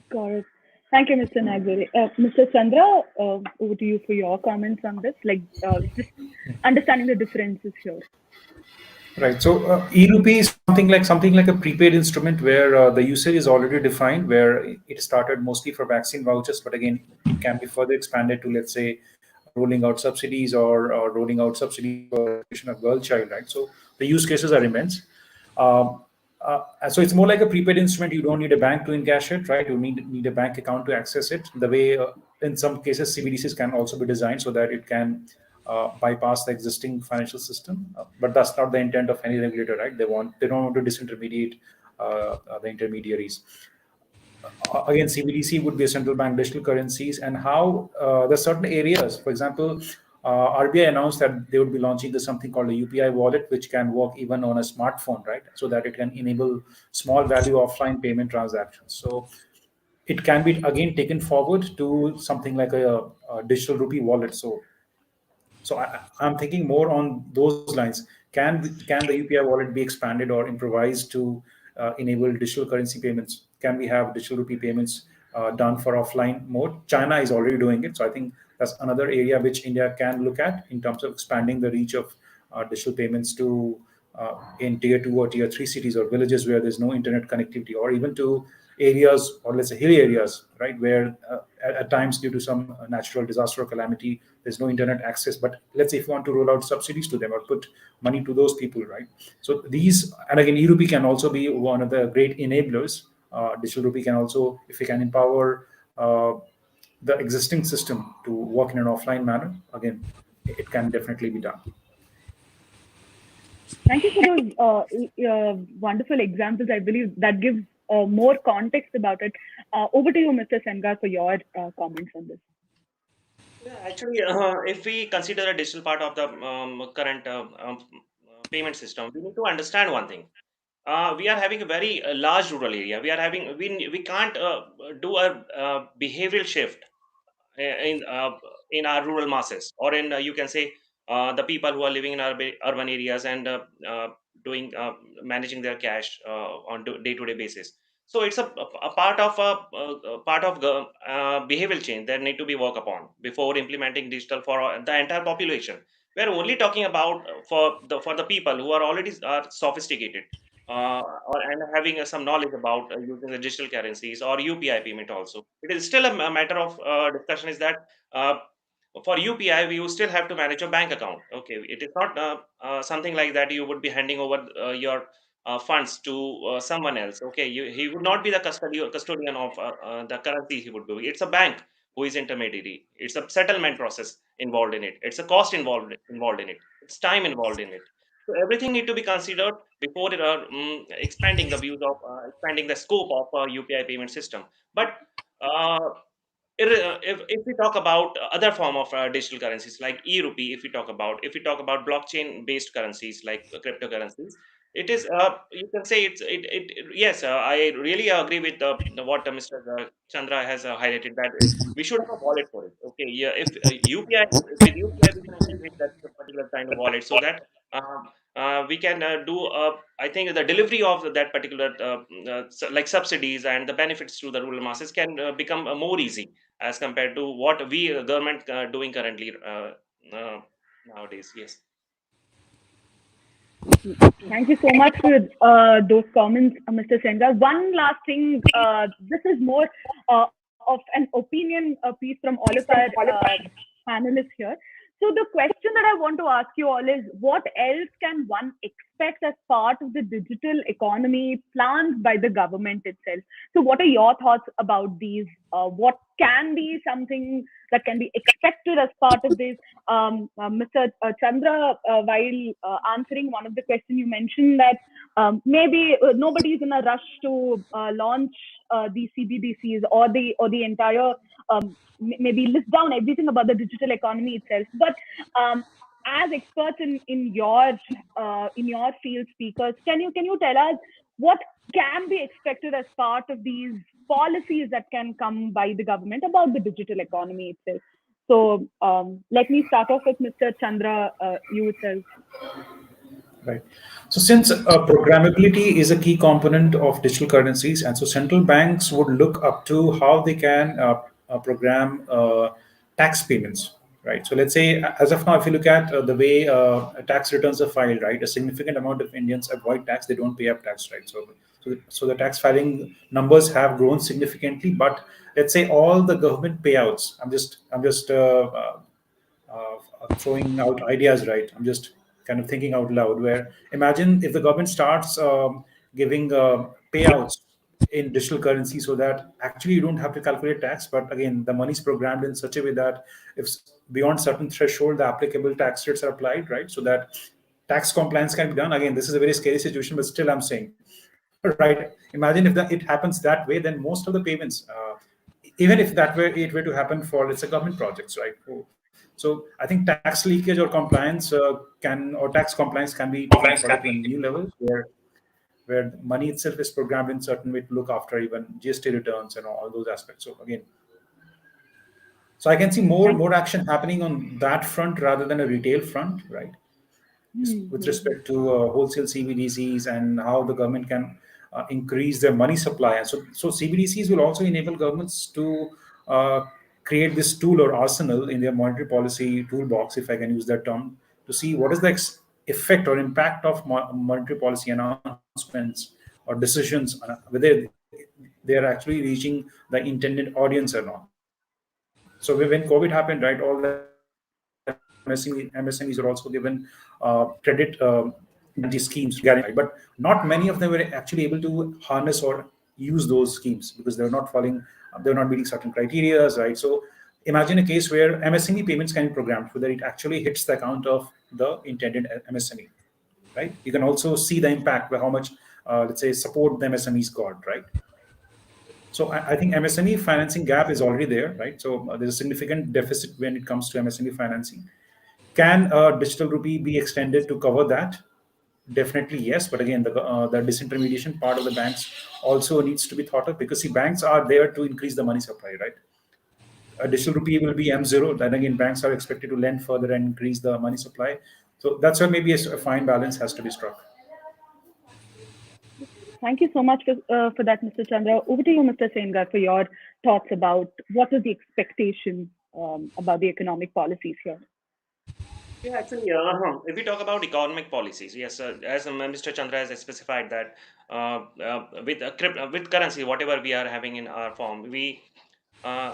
Got it. Thank you, Mr. Nagware. Mr. Chandra, over to you for your comments on this, like just understanding the differences here. Right. So e-rupee is something like a prepaid instrument where the usage is already defined, where it started mostly for vaccine vouchers, but again, it can be further expanded to, let's say, rolling out subsidies or rolling out subsidies for education of girl child. Right. So the use cases are immense. Um, so it's more like a prepaid instrument. You don't need a bank to encash it, right? You need a bank account to access it. The way in some cases CBDCs can also be designed so that it can bypass the existing financial system, but that's not the intent of any regulator, right? They don't want to disintermediate the intermediaries. Again, CBDC would be a central bank digital currencies, and how there's certain areas. For example, RBI announced that they would be launching this something called a UPI wallet, which can work even on a smartphone, right? So that it can enable small value offline payment transactions. So it can be again taken forward to something like a digital rupee wallet. So I'm thinking more on those lines. Can the UPI wallet be expanded or improvised to enable digital currency payments? Can we have digital rupee payments done for offline mode? China is already doing it, so I think that's another area which India can look at in terms of expanding the reach of digital payments to in tier two or tier three cities or villages where there's no internet connectivity, or even to areas, or let's say hilly areas, right, where at times due to some natural disaster or calamity, there's no internet access. But let's say if you want to roll out subsidies to them or put money to those people, right? So these, and again, e-rupee can also be one of the great enablers. Digital rupee can also, if we can empower the existing system to work in an offline manner, again, it can definitely be done. Thank you for those wonderful examples. I believe that gives more context about it. Over to you, Mr. Sengar, for your comments on this. Yeah, actually, if we consider a digital part of the current payment system, we need to understand one thing. We are having a very large rural area. We can't do a behavioral shift in our rural masses, or in you can say the people who are living in urban areas and doing managing their cash on day to day basis. So it's a part of the behavioral change that need to be worked upon before implementing digital for the entire population. We are only talking about for the people who are already are sophisticated and having some knowledge about using the digital currencies or UPI payment also. It is still a matter of discussion is that uh, for UPI, you still have to manage your bank account. Okay, it is not something like that. You would be handing over your funds to someone else. Okay, he would not be the custodian of the currency. He would be. It's a bank who is intermediary. It's a settlement process involved in it. It's a cost involved in it. It's time involved in it. So everything need to be considered before expanding the views of expanding the scope of UPI payment system. But uh, if we talk about other form of digital currencies like e-rupee, if we talk about blockchain based currencies like cryptocurrencies, it is you can say yes, I really agree with what Mr. Chandra has highlighted, that we should have a wallet for it. Okay, yeah, if UPI, with UPI we can integrate that particular kind of wallet, so that we can do I think the delivery of that particular like subsidies and the benefits to the rural masses can become more easy as compared to what we government doing currently uh, nowadays. Yes. Thank you so much for those comments, Mr. Sengar. One last thing, this is more of an opinion piece from all of our panelists here. So the question that I want to ask you all is, what else can one expect as part of the digital economy planned by the government itself? So what are your thoughts about these? What can be something that can be expected as part of this? Mr. Chandra, while answering one of the questions, you mentioned that maybe nobody is in a rush to launch the CBDCs or the entire maybe list down everything about the digital economy itself. But as experts in your field, speakers, can you tell us what can be expected as part of these policies that can come by the government about the digital economy itself? So let me start off with Mr. Chandra, you itself. Right. So since programmability is a key component of digital currencies, and so central banks would look up to how they can program tax payments, right? So let's say, as of now, if you look at the way tax returns are filed, right, a significant amount of Indians avoid tax; they don't pay up tax, right? So the tax filing numbers have grown significantly, but let's say all the government payouts. I'm just throwing out ideas, right? I'm just kind of thinking out loud. Where imagine if the government starts giving payouts in digital currency, so that actually you don't have to calculate tax, but again, the money is programmed in such a way that if beyond certain threshold, the applicable tax rates are applied, right? So that tax compliance can be done. Again, this is a very scary situation, but still, I'm saying, right? Imagine if it happens that way, then most of the payments. Even if that were it were to happen for, let's say, government projects, right? So I think tax leakage or compliance tax compliance can be taken further to a new level, where money itself is programmed in certain way to look after even GST returns and all those aspects. So again, so I can see more Thank more action happening on that front rather than a retail front, right? With you. respect to wholesale CBDCs and how the government can increase their money supply. And so CBDCs will also enable governments to uh, create this tool or arsenal in their monetary policy toolbox, if I can use that term, to see what is the effect or impact of monetary policy announcements or decisions, whether they are actually reaching the intended audience or not. So when COVID happened, right, all the MSMEs were also given credit guarantee schemes, right? But not many of them were actually able to harness or use those schemes because they were not meeting certain criteria, right? So imagine a case where MSME payments can be programmed so that it actually hits the account of the intended MSME, right? You can also see the impact by how much, let's say, support the MSMEs got, right? So I think MSME financing gap is already there, right? So there's a significant deficit when it comes to MSME financing. Can digital rupee be extended to cover that? Definitely yes, but again, the disintermediation part of the banks also needs to be thought of, because see, banks are there to increase the money supply, right? A digital rupee will be M0. Then again, banks are expected to lend further and increase the money supply. So that's where maybe a fine balance has to be struck. Thank you so much for that, Mr. Chandra. Over to you, Mr. Sengar, for your thoughts about what is the expectation about the economic policies here. Yeah, actually, if we talk about economic policies, yes, as Mr. Chandra has specified that with currency, whatever we are having in our form, uh,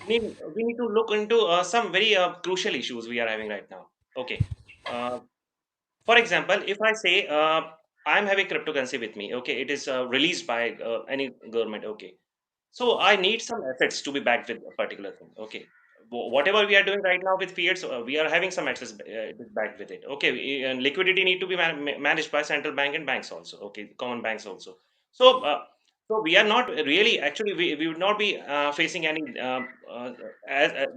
need we need to look into some very crucial issues we are having right now. Okay, uh, for example, if I say I'm having cryptocurrency with me, okay, it is released by any government, okay, so I need some assets to be backed with a particular thing. Okay. Whatever we are doing right now with fiat, so we are having some access backed with it. Okay. And liquidity need to be managed by central bank and banks also. Okay. Common banks also. So So we are not really, actually, we would not be facing any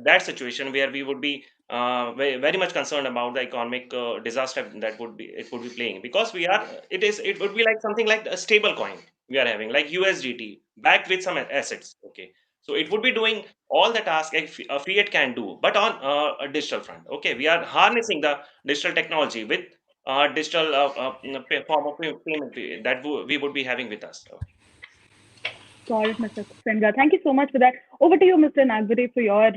that situation where we would be very much concerned about the economic disaster that would be playing, because it would be like something like a stable coin we are having, like USDT backed with some assets. Okay, so it would be doing all the tasks a fiat can do, but on a digital front. Okay, we are harnessing the digital technology with digital form of payment that we would be having with us. Got it, Mr. Sengar. Thank you so much for that. Over to you, Mr. Nagware, for your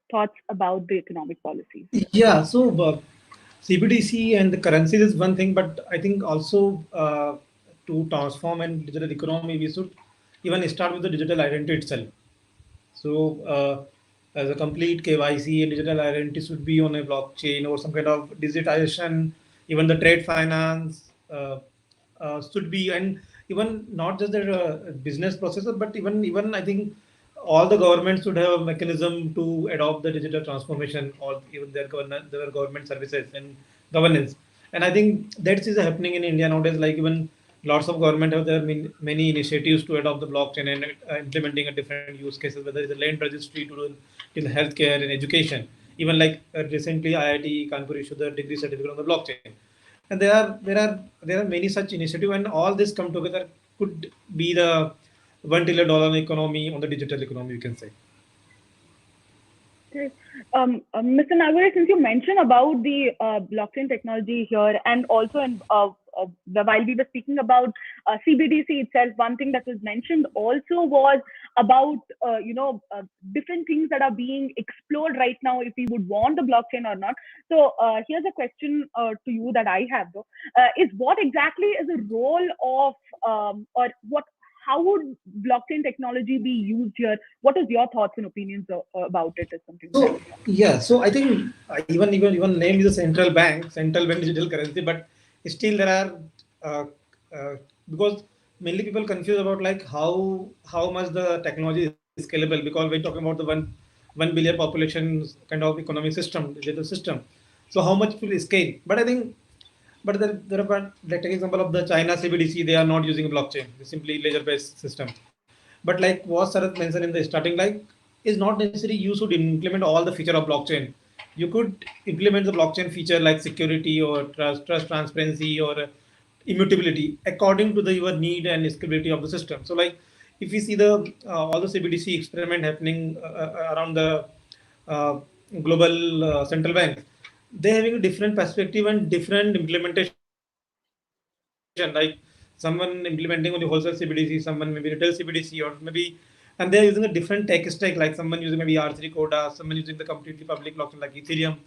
thoughts about the economic policies. Yeah, so CBDC and the currencies is one thing, but I think also to transform and digital economy, we should even start with the digital identity itself. So, as a complete KYC and digital identity should be on a blockchain or some kind of digitization. Even the trade finance should be, and even not just the business processes, but even I think all the governments should have a mechanism to adopt the digital transformation, or even their government services and governance. And I think that is happening in India nowadays. Like even lots of government have their many initiatives to adopt the blockchain and implementing a different use cases, whether it's a land registry to do in healthcare and education. Even like recently, IIT Kanpur issued the degree certificate on the blockchain, and there are many such initiatives, and all this come together could be the $1 trillion economy on the digital economy, you can say. Okay. Mr. Nagware, since you mentioned about the blockchain technology here, and also while we were speaking about CBDC itself, one thing that was mentioned also was about different things that are being explored right now, if we would want the blockchain or not. So here's a question to you that I have though: is what exactly is the role of or what? How would blockchain technology be used here? What is your thoughts and opinions about it? Is something that I So would love. yeah, so I think even name is a central bank digital currency, but still there are uh, uh, because mainly people confuse about like how much the technology is scalable, because we're talking about the one billion population kind of economic system, digital system. So how much will scale? But I think there are, like take example of the China CBDC, they are not using blockchain, they simply ledger based system. But like what Sarath mentioned in the starting, like is not necessary you should implement all the feature of blockchain. You could implement the blockchain feature like security or trust transparency or immutability according to the your need and scalability of the system. So like if we see the all the CBDC experiment happening around the uh, global central bank, they having a different perspective and different implementation. Like someone implementing on the wholesale CBDC, someone maybe retail CBDC, or maybe, and they are using a different tech stack. Like someone using maybe R3 Corda, someone using the completely public blockchain like Ethereum,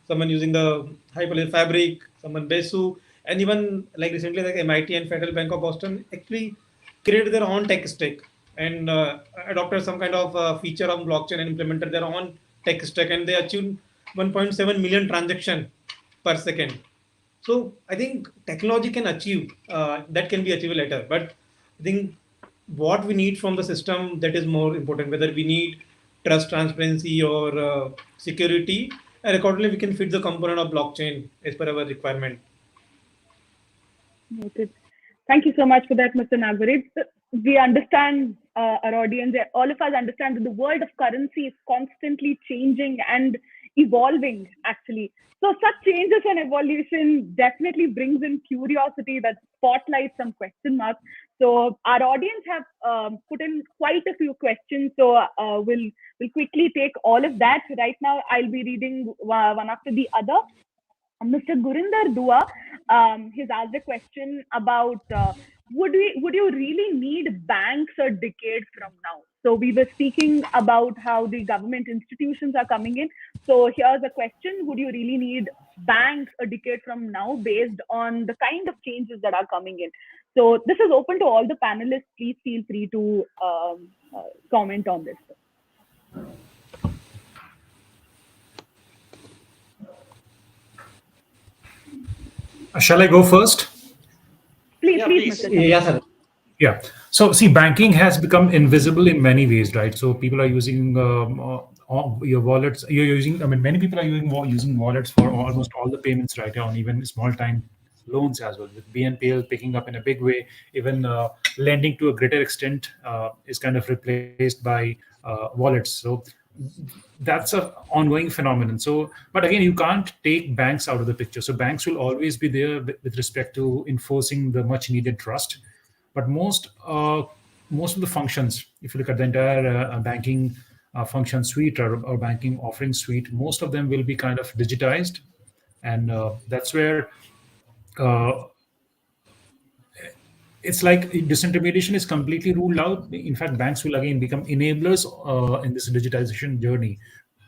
someone using the Hyperledger Fabric, someone Besu, and even like recently like MIT and Federal Bank of Boston actually created their own tech stack and adopted some kind of feature of blockchain and implemented their own tech stack, and they achieved 1.7 million transaction per second. So I think technology can achieve that can be achieved later, but I think what we need from the system, that is more important. Whether we need trust, transparency, or security, and accordingly we can fit the component of blockchain as per our requirement. Noted. Thank you so much for that, Mr. Nagware. We understand our audience, all of us understand that the world of currency is constantly changing and evolving, actually. So, such changes and evolution definitely brings in curiosity that spotlights some question marks. So, our audience have put in quite a few questions. So, we'll quickly take all of that. Right now, I'll be reading one after the other. Mr. Gurinder Dua, he's asked a question about would you really need banks a decade from now? So we were speaking about how the government institutions are coming in. So here's a question: would you really need banks a decade from now, based on the kind of changes that are coming in? So this is open to all the panelists. Please feel free to comment on this. Shall I go first? Please, Yeah, please, please. Mr. Chandra. Yeah, sir. Yeah. So, see, banking has become invisible in many ways, right? So, people are using your wallets. You're using. I mean, many people are using wallets for almost all the payments, right? On even small time, loans as well, with BNPL picking up in a big way. Even lending to a greater extent is kind of replaced by wallets. So that's a ongoing phenomenon. So, but again, you can't take banks out of the picture. So banks will always be there with respect to enforcing the much needed trust. But most of the functions, if you look at the entire banking function suite, or banking offering suite, most of them will be kind of digitized, and that's where uh, it's like disintermediation is completely ruled out. In fact, banks will again become enablers in this digitization journey.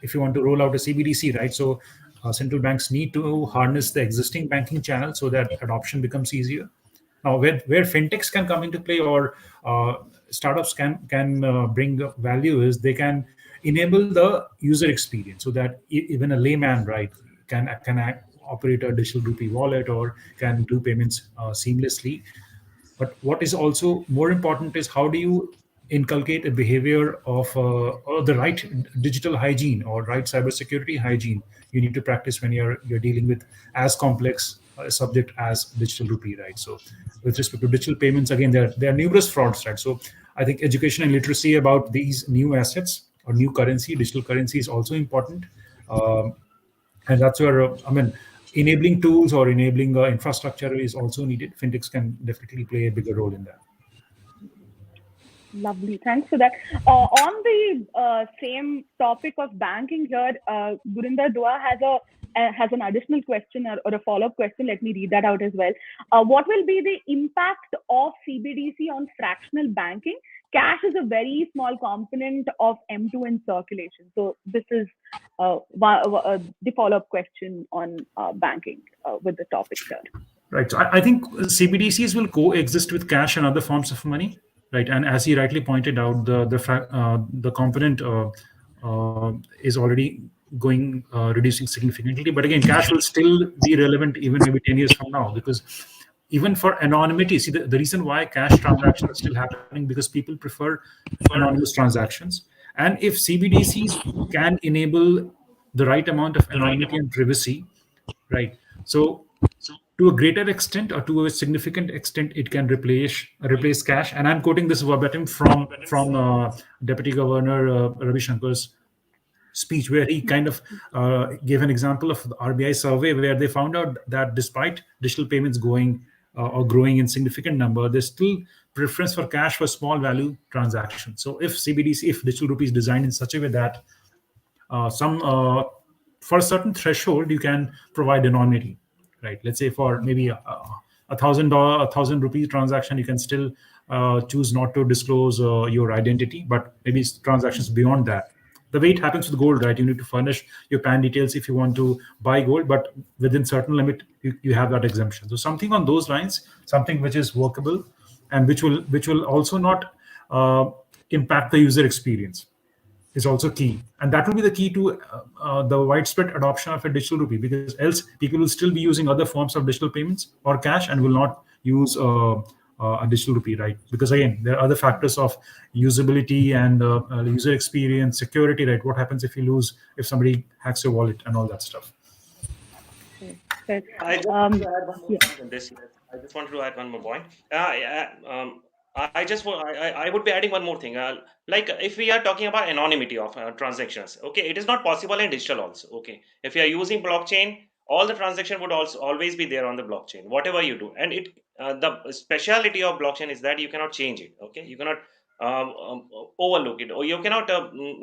If you want to roll out a CBDC, right? So central banks need to harness the existing banking channel so that adoption becomes easier. Now, where fintechs can come into play, or startups can bring value, is they can enable the user experience so that even a layman, right, can operate a digital rupee wallet or can do payments seamlessly. But what is also more important is how do you inculcate a behavior of or the right digital hygiene or right cybersecurity hygiene you need to practice when you're dealing with as complex a subject as digital rupee, right? So, with respect to digital payments, again, there are numerous frauds, right? So, I think education and literacy about these new assets or new currency, digital currency, is also important. Um, and that's where enabling tools or enabling infrastructure is also needed. Fintechs can definitely play a bigger role in that. Lovely. Thanks for that. On the same topic of banking here, Gurinder Dua has an additional question, or a follow-up question. Let me read that out as well. What will be the impact of CBDC on fractional banking? Cash is a very small component of M2 in circulation. So this is the follow-up question on banking with the topic here. Right. So I think CBDCs will coexist with cash and other forms of money, right? And as he rightly pointed out, the component is already going reducing significantly. But again, cash will still be relevant even maybe 10 years from now, because even for anonymity, see, the reason why cash transactions are still happening, because people prefer anonymous transactions. And if CBDCs can enable the right amount of anonymity and privacy, right? So to a greater extent or to a significant extent, it can replace cash. And I'm quoting this verbatim from Deputy Governor Ravi Shankar's speech, where he kind of gave an example of the RBI survey, where they found out that despite digital payments going or growing in significant number, there's still preference for cash for small value transactions. So if digital rupee is designed in such a way that some for a certain threshold you can provide anonymity, right? Let's say for maybe $1,000 1,000 rupee transaction, you can still choose not to disclose your identity, but maybe transactions beyond that, the way it happens with gold, right? You need to furnish your PAN details if you want to buy gold, but within certain limit you have that exemption. So something on those lines, something which is workable and which will also not impact the user experience, is also key. And that will be the key to the widespread adoption of a digital rupee, because else people will still be using other forms of digital payments or cash and will not use a digital rupee, right? Because again, there are other factors of usability and user experience, security, right? What happens if somebody hacks your wallet and all that stuff? Okay. I just want to add one more Yeah. point in this. I just wanted to add one more point. Yeah, I would be adding one more thing. Like if we are talking about anonymity of transactions, okay, it is not possible in digital also. Okay, if you are using blockchain, all the transaction would also always be there on the blockchain, whatever you do. And the speciality of blockchain is that you cannot change it. Okay, you cannot overlook it, or you cannot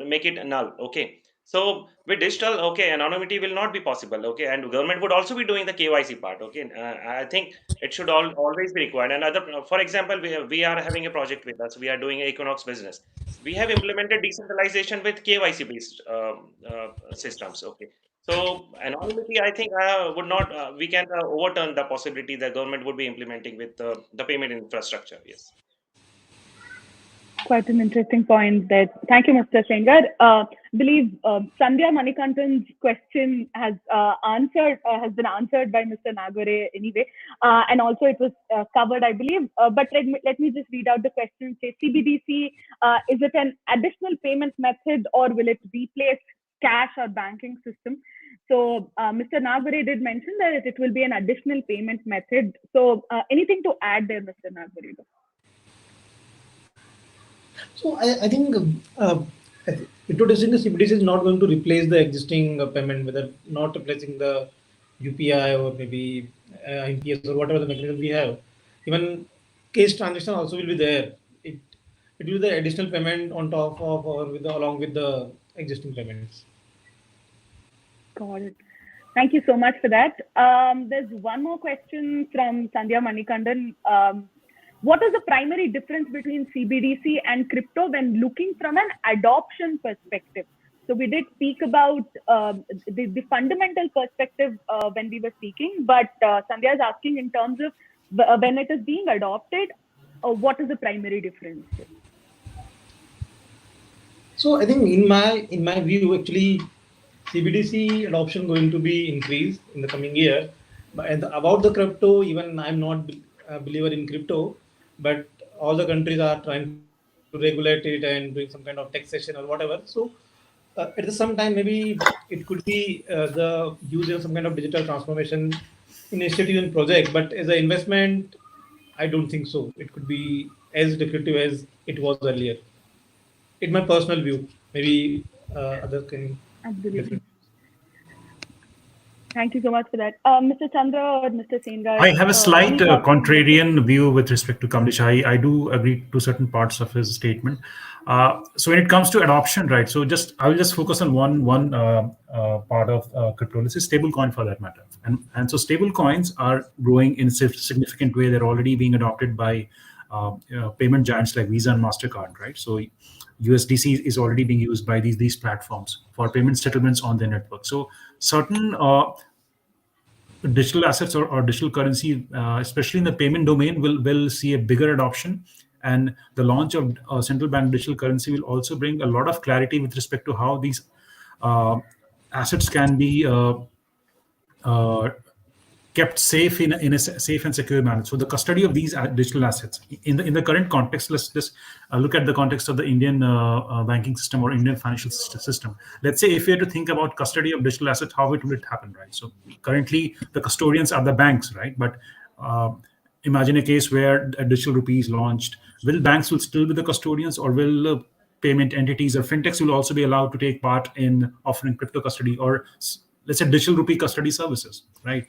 make it null. Okay, so with digital, okay, anonymity will not be possible. Okay, and government would also be doing the KYC part. Okay, I think it should always be required. And other, for example, we are having a project with us. We are doing Equinox business. We have implemented decentralization with KYC based systems. Okay, so anonymity, I think, would not. We can overturn the possibility that government would be implementing with the payment infrastructure. Yes. Quite an interesting point there. Thank you, Mr. Sengar. Believe Sandhya Manikantan's question has been answered by Mr. Nagware anyway, and also it was covered, I believe. But let me just read out the question. Say CBDC, is it an additional payment method, or will it replace cash or banking system? So Mr. Nagware did mention that it will be an additional payment method. So anything to add there, Mr. Nagware? So I think introducing the CBDC is not going to replace the existing payment, whether not replacing the UPI or maybe IMPS or whatever the mechanism we have. Even case transaction also will be there. It will be the additional payment on top of or with along with the existing payments. Got it. Thank you so much for that. There's one more question from Sandhya Manikandan. What is the primary difference between CBDC and crypto when looking from an adoption perspective? So we did speak about the fundamental perspective when we were speaking, but Sandhya is asking in terms of when it is being adopted, what is the primary difference? So I think in my view, actually, CBDC adoption going to be increased in the coming year. But about the crypto, even I'm not a believer in crypto, but all the countries are trying to regulate it and doing some kind of taxation or whatever. So at the same time, maybe it could be the use of some kind of digital transformation initiative and project. But as an investment, I don't think so. It could be as lucrative as it was earlier. In my personal view, maybe others can Absolutely. different. Thank you so much for that. Mr. Chandra or Mr. Sengar, I have a any slight thoughts on this? contrarian view with respect to Kamlesh. I do agree to certain parts of his statement. So when it comes to adoption, right? So just I will just focus on one part of crypto. This is stable coin for that matter, and so stable coins are growing in a significant way. They're already being adopted by payment giants like Visa and Mastercard, right? So USDC is already being used by these platforms for payment settlements on their network. So certain digital assets or digital currency, especially in the payment domain, will see a bigger adoption. And the launch of central bank digital currency will also bring a lot of clarity with respect to how these uh, assets can be uh, kept safe in a safe and secure manner. So the custody of these digital assets in the current context, let's just look at the context of the Indian banking system or Indian financial system. Let's say if we had to think about custody of digital assets, how it will it happen, right? So currently the custodians are the banks, right? But uh, imagine a case where a digital rupee is launched. Will banks will still be the custodians, or will payment entities or fintechs will also be allowed to take part in offering crypto custody or let's say digital rupee custody services, right?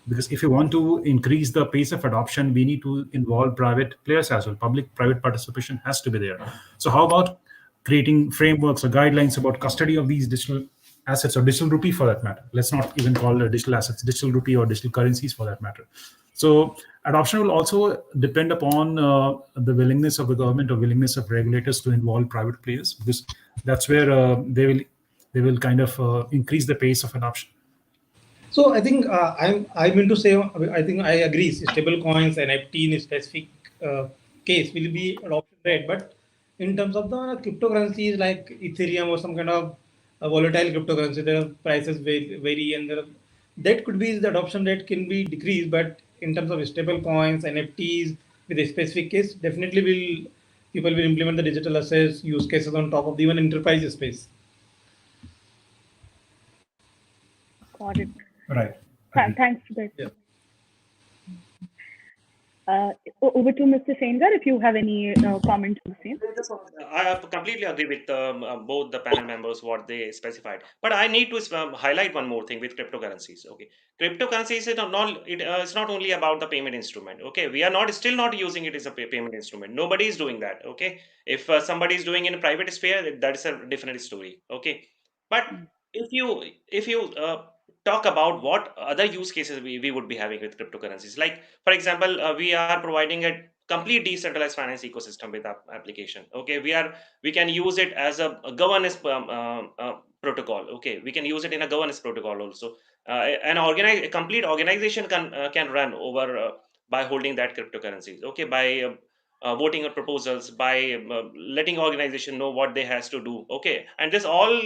Because if you want to increase the pace of adoption, we need to involve private players as well. Public private participation has to be there. So how about creating frameworks or guidelines about custody of these digital assets or digital rupee for that matter? Let's not even call it digital assets, digital rupee or digital currencies for that matter. So adoption will also depend upon the willingness of the government or willingness of regulators to involve private players, because that's where they will kind of increase the pace of adoption. So I think I mean to say I think I agree. Stable coins NFT in a specific case will be adoption rate, but in terms of the cryptocurrencies like Ethereum or some kind of volatile cryptocurrency, the prices vary and that could be the adoption rate can be decreased. But in terms of stable coins, NFTs with a specific case, definitely will people will implement the digital assets use cases on top of the even enterprise space. Got it. Right. Agreed. Thanks for that. Yeah. Over to Mr. Sengar, if you have any comments on the same. I completely agree with both the panel members what they specified. But I need to highlight one more thing with cryptocurrencies. Okay, cryptocurrencies is it's not only about the payment instrument. Okay, we are not still not using it as a payment instrument. Nobody is doing that. Okay, if somebody is doing in a private sphere, that is a different story. Okay, but if you talk about what other use cases we would be having with cryptocurrencies, like for example, we are providing a complete decentralized finance ecosystem with our application. Okay, we can use it as a governance protocol. Okay, we can use it in a governance protocol also. A complete organization can run over by holding that cryptocurrencies. Okay, by voting on proposals, by letting organization know what they has to do. Okay, and this all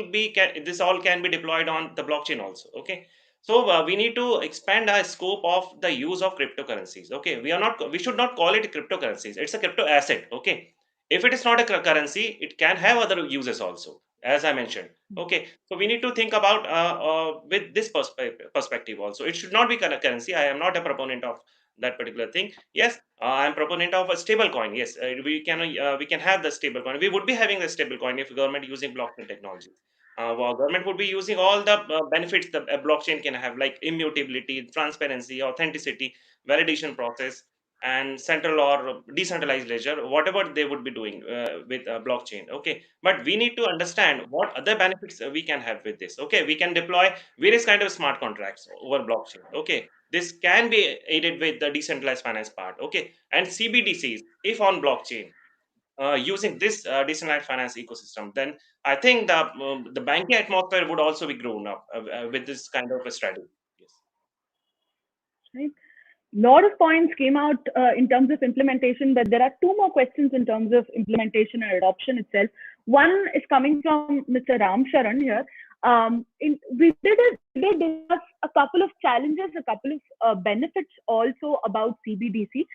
can be deployed on the blockchain also. Okay, so we need to expand our scope of the use of cryptocurrencies. Okay, we should not call it cryptocurrencies. It's a crypto asset. Okay, If it is not a currency, it can have other uses also, as I mentioned. Okay, so we need to think about with this perspective also. It should not be currency. I am not a proponent of that particular thing. Yes, I am proponent of a stable coin. Yes, we can have the stable coin. We would be having the stable coin if government using blockchain technology. Well, government would be using all the benefits that a blockchain can have, like immutability, transparency, authenticity, validation process, and central or decentralized ledger, whatever they would be doing with blockchain. Okay, but we need to understand what other benefits we can have with this. Okay, we can deploy various kind of smart contracts over blockchain. Okay, this can be aided with the decentralized finance part. Okay, and CBDCs, if on blockchain, using this decentralized finance ecosystem, then I think the banking atmosphere would also be grown up with this kind of a strategy. Yes. Right? Lot of points came out in terms of implementation, but there are two more questions in terms of implementation and adoption itself. One is coming from Mr. Ram Sharan here. We did discuss a couple of challenges, a couple of benefits also about CBDC.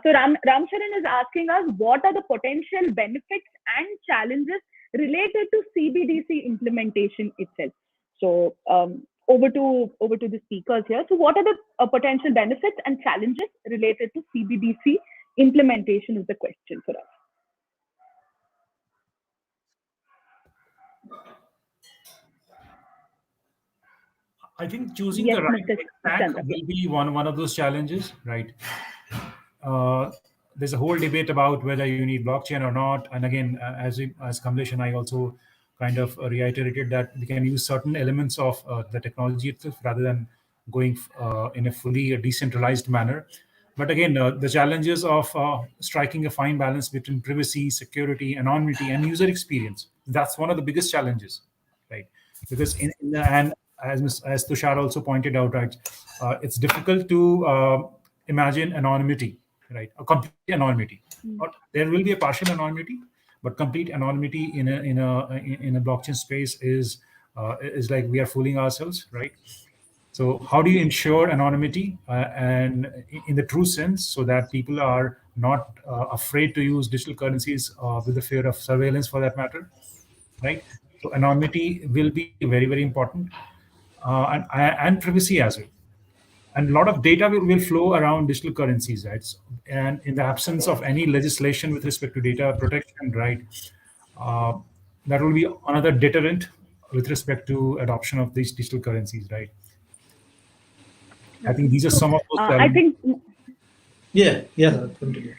So Ram Sharan is asking us what are the potential benefits and challenges related to CBDC implementation itself. So over to the speakers here. So, what are the potential benefits and challenges related to CBDC implementation? Is the question for us. I think choosing Yes, the right Mr. tech stack Chandra. will be one of those challenges, right? Uh, there's a whole debate about whether you need blockchain or not. And again, as Kamlesh and I also kind of reiterated that we can use certain elements of the technology itself rather than going in a fully decentralized manner. But again, the challenges of striking a fine balance between privacy, security, anonymity, and user experience. That's one of the biggest challenges, right? Because in the and as Tushar also pointed out, right, it's difficult to imagine anonymity, right? A complete anonymity. Not, there will be a partial anonymity, but complete anonymity in a blockchain space is like we are fooling ourselves, right? So how do you ensure anonymity and in the true sense, so that people are not afraid to use digital currencies with the fear of surveillance, for that matter, right? So anonymity will be very, very important, and privacy as well. And a lot of data will flow around digital currencies, right? And in the absence of any legislation with respect to data protection, right, uh, that will be another deterrent with respect to adoption of these digital currencies, right? I think these are So some of those I challenges. think Yeah, yeah, sir, continue.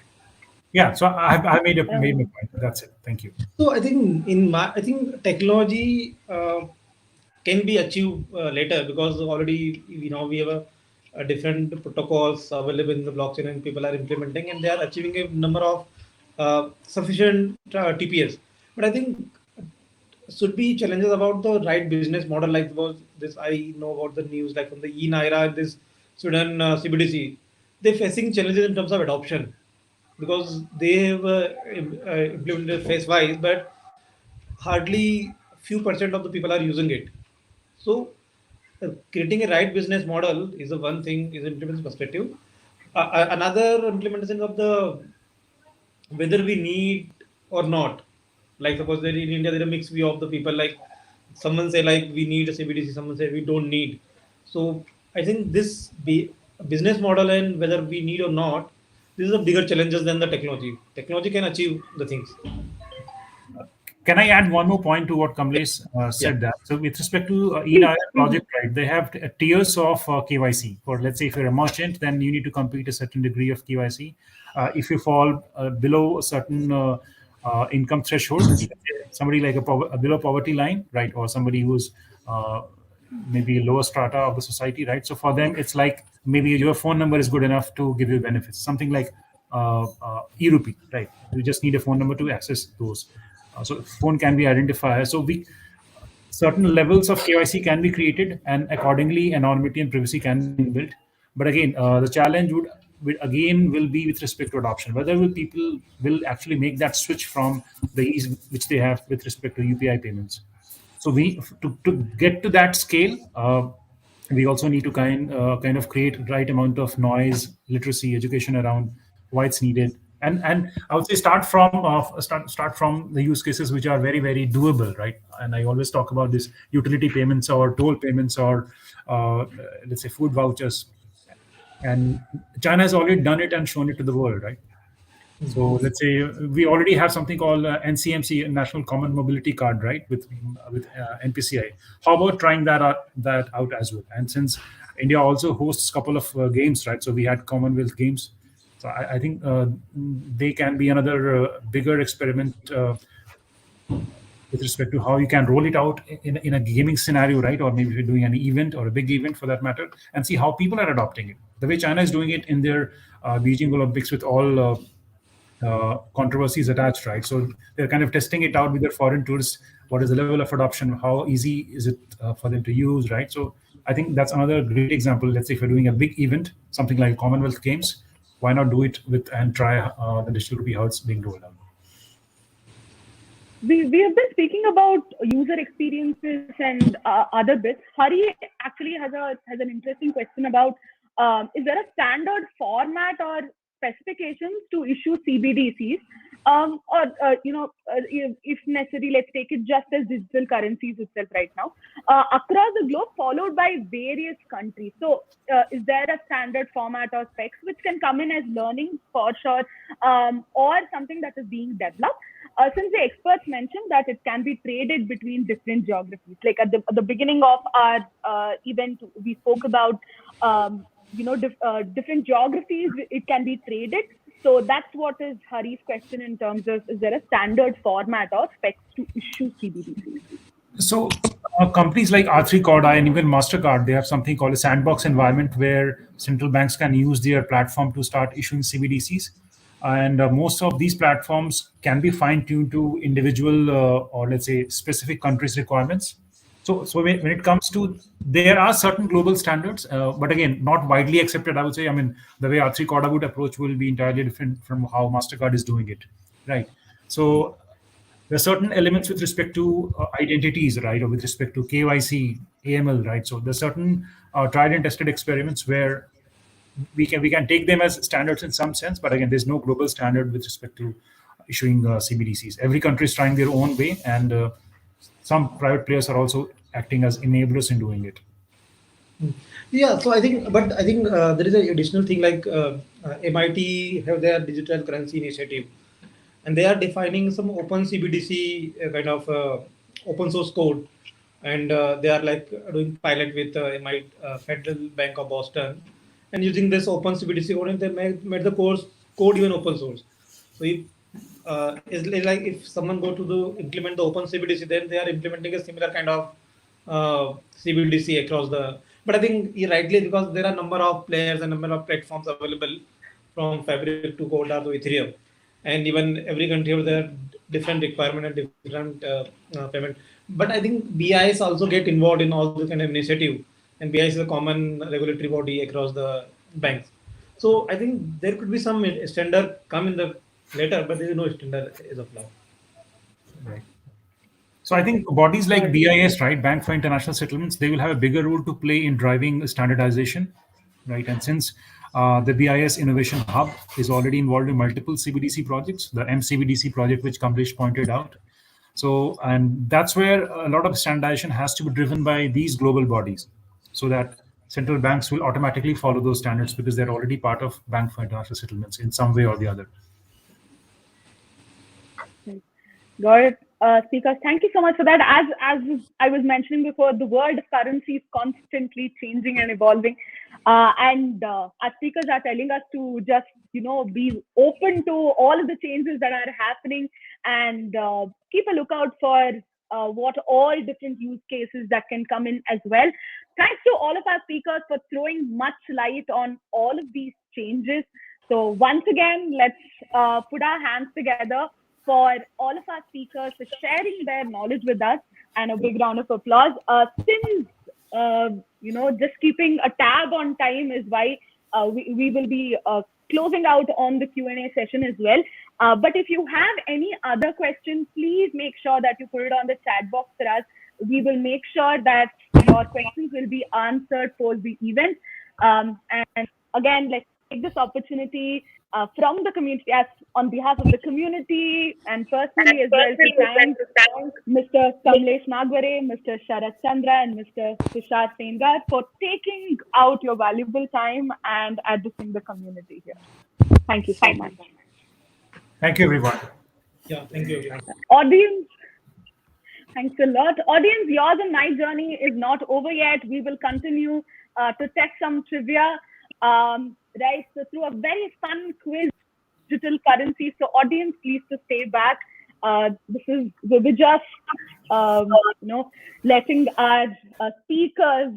Yeah, so I made my uh, point. That's it. Thank you. So I think technology can be achieved later, because already we have a different protocols available in the blockchain and people are implementing and they are achieving a number of sufficient TPS. But I think should be challenges about the right business model, like was this I know about the news like from the Naira and this Sudan CBDC. They're facing challenges in terms of adoption because they have implemented phase wise, but hardly few percent of the people are using it. So creating a right business model is the one thing is implementation perspective. Another implementation of the whether we need or not. Like suppose there in India there is a mixed view of the people. Like someone say like we need a CBDC, someone say we don't need. So I think this be business model and whether we need or not, this is a bigger challenges than the technology. Technology can achieve the things. Can I add one more point to what Kamlesh Yeah. said? That so with respect to please, ENI please. project, right? They have tiers of KYC. For let's say if you're a merchant, then you need to complete a certain degree of KYC. If you fall below a certain income threshold, let's say somebody like a below poverty line, right, or somebody who's uh, maybe lower strata of the society, right? So for them, it's like maybe your phone number is good enough to give you benefits. Something like e-rupee, right? You just need a phone number to access those. So phone can be identifier. So we certain levels of KYC can be created, and accordingly, anonymity and privacy can be built. But again, the challenge would again will be with respect to adoption. Whether will people will actually make that switch from the ease which they have with respect to UPI payments. So we to get to that scale, we also need to kind of create right amount of noise, literacy, education around why it's needed, And I would say start from the use cases which are very, very doable, right? And I always talk about this utility payments or toll payments or let's say food vouchers. And China has already done it and shown it to the world, right? So let's say we already have something called NCMC, National Common Mobility Card, right, with NPCI. How about trying that out as well? And since India also hosts a couple of games, right? So we had Commonwealth Games. So I think they can be another bigger experiment with respect to how you can roll it out in a gaming scenario, right? Or maybe if you're doing an event or a big event for that matter, and see how people are adopting it. The way China is doing it in their Beijing Olympics with all controversies attached, right? So they're kind of testing it out with their foreign tourists. What is the level of adoption? How easy is it for them to use, right? So I think that's another great example. Let's say if you're doing a big event, something like Commonwealth Games, why not do it with and try the digital rupee how it's being rolled out? We have been speaking about user experiences and other bits. Hari actually has an interesting question about is there a standard format or specifications to issue CBDCs, or if necessary, let's take it just as digital currencies itself right now across the globe, followed by various countries. So, is there a standard format or specs which can come in as learning for sure, or something that is being developed? Since the experts mentioned that it can be traded between different geographies, like at the beginning of our event, we spoke about different geographies. It can be traded. So that's what is Hari's question in terms of, is there a standard format or specs to issue CBDCs? So companies like R3 Corda and even MasterCard, they have something called a sandbox environment where central banks can use their platform to start issuing CBDCs. And most of these platforms can be fine-tuned to individual or let's say specific countries' requirements. So when it comes to, there are certain global standards, but again, not widely accepted, I would say. I mean, the way R3 Corda would approach will be entirely different from how MasterCard is doing it, right? So there are certain elements with respect to identities, right, or with respect to KYC, AML, right? So there's certain tried and tested experiments where we can take them as standards in some sense, but again, there's no global standard with respect to issuing CBDCs. Every country is trying their own way, and some private players are also acting as enablers in doing it. Yeah, so I think there is an additional thing like MIT have their digital currency initiative, and they are defining some open CBDC kind of open source code, and they are like doing pilot with MIT Federal Bank of Boston, and using this open CBDC code, and they made the course code even open source. So if it's like if someone go to the implement the open CBDC, then they are implementing a similar kind of CBDC across the. But I think rightly, because there are number of players and number of platforms available from Fabric to Corda to Ethereum, and even every country have their different requirement and different payment. But I think BIS also get involved in all this kind of initiative, and BIS is a common regulatory body across the banks. So I think there could be some standard come in the later, but there is no standard as of now. Right. So I think bodies like BIS, right, Bank for International Settlements, they will have a bigger role to play in driving standardization, right? And since the BIS Innovation Hub is already involved in multiple CBDC projects, the MCBDC project, which Kamlesh pointed out. So, and that's where a lot of standardization has to be driven by these global bodies, so that central banks will automatically follow those standards because they're already part of Bank for International Settlements in some way or the other. Got it. Speakers, thank you so much for that. As I was mentioning before, the world currency is constantly changing and evolving, and our speakers are telling us to just be open to all of the changes that are happening, and keep a lookout for what all different use cases that can come in as well. Thanks to all of our speakers for throwing much light on all of these changes. So once again, let's put our hands together for all of our speakers for sharing their knowledge with us, and a big round of applause. Since just keeping a tab on time is why we will be closing out on the Q&A session as well. But if you have any other questions, please make sure that you put it on the chat box for us. We will make sure that your questions will be answered for the event. And again, let's take this opportunity from the community, as on behalf of the community and personally as well to thank Mr. Kamlesh Nagware, Mr. Sharat Chandra, and Mr. Tushar Sengar for taking out your valuable time and addressing the community here. Thank you so much. Thank you, everyone. Yeah, thank you everyone. Audience, thanks a lot. Audience, yours and my journey is not over yet. We will continue to test some trivia, right? So through a very fun quiz, digital currency. So audience, please to stay back. We're just, letting our speakers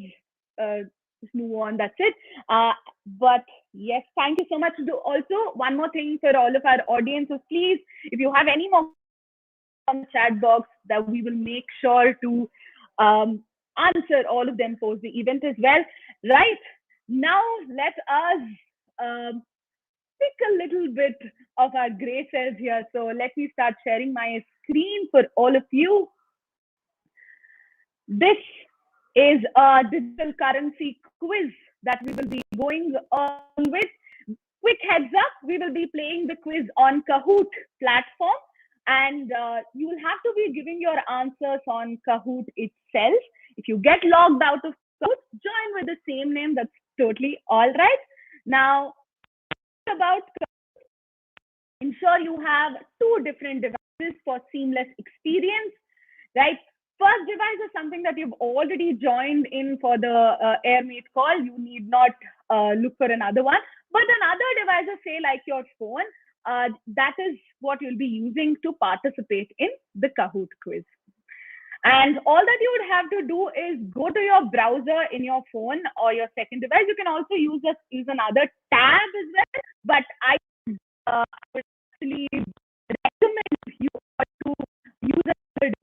just move on. That's it. But yes, thank you so much. Also, one more thing for all of our audiences, please, if you have any more on the chat box, that we will make sure to answer all of them post the event as well. Right now, let us pick a little bit of our gray cells here. So let me start sharing my screen for all of you. This is a digital currency quiz that we will be going on with. Quick heads up, we will be playing the quiz on Kahoot platform, and you will have to be giving your answers on Kahoot itself. If you get logged out of Kahoot, join with the same name. That's totally all right. Now, about Kahoot, ensure you have 2 different devices for seamless experience, right? First device is something that you've already joined in for the airmate call. You need not look for another one. But another device, say like your phone, that is what you'll be using to participate in the Kahoot quiz. And all that you would have to do is go to your browser in your phone or your second device. You can also use another tab as well. But I would actually recommend you to use another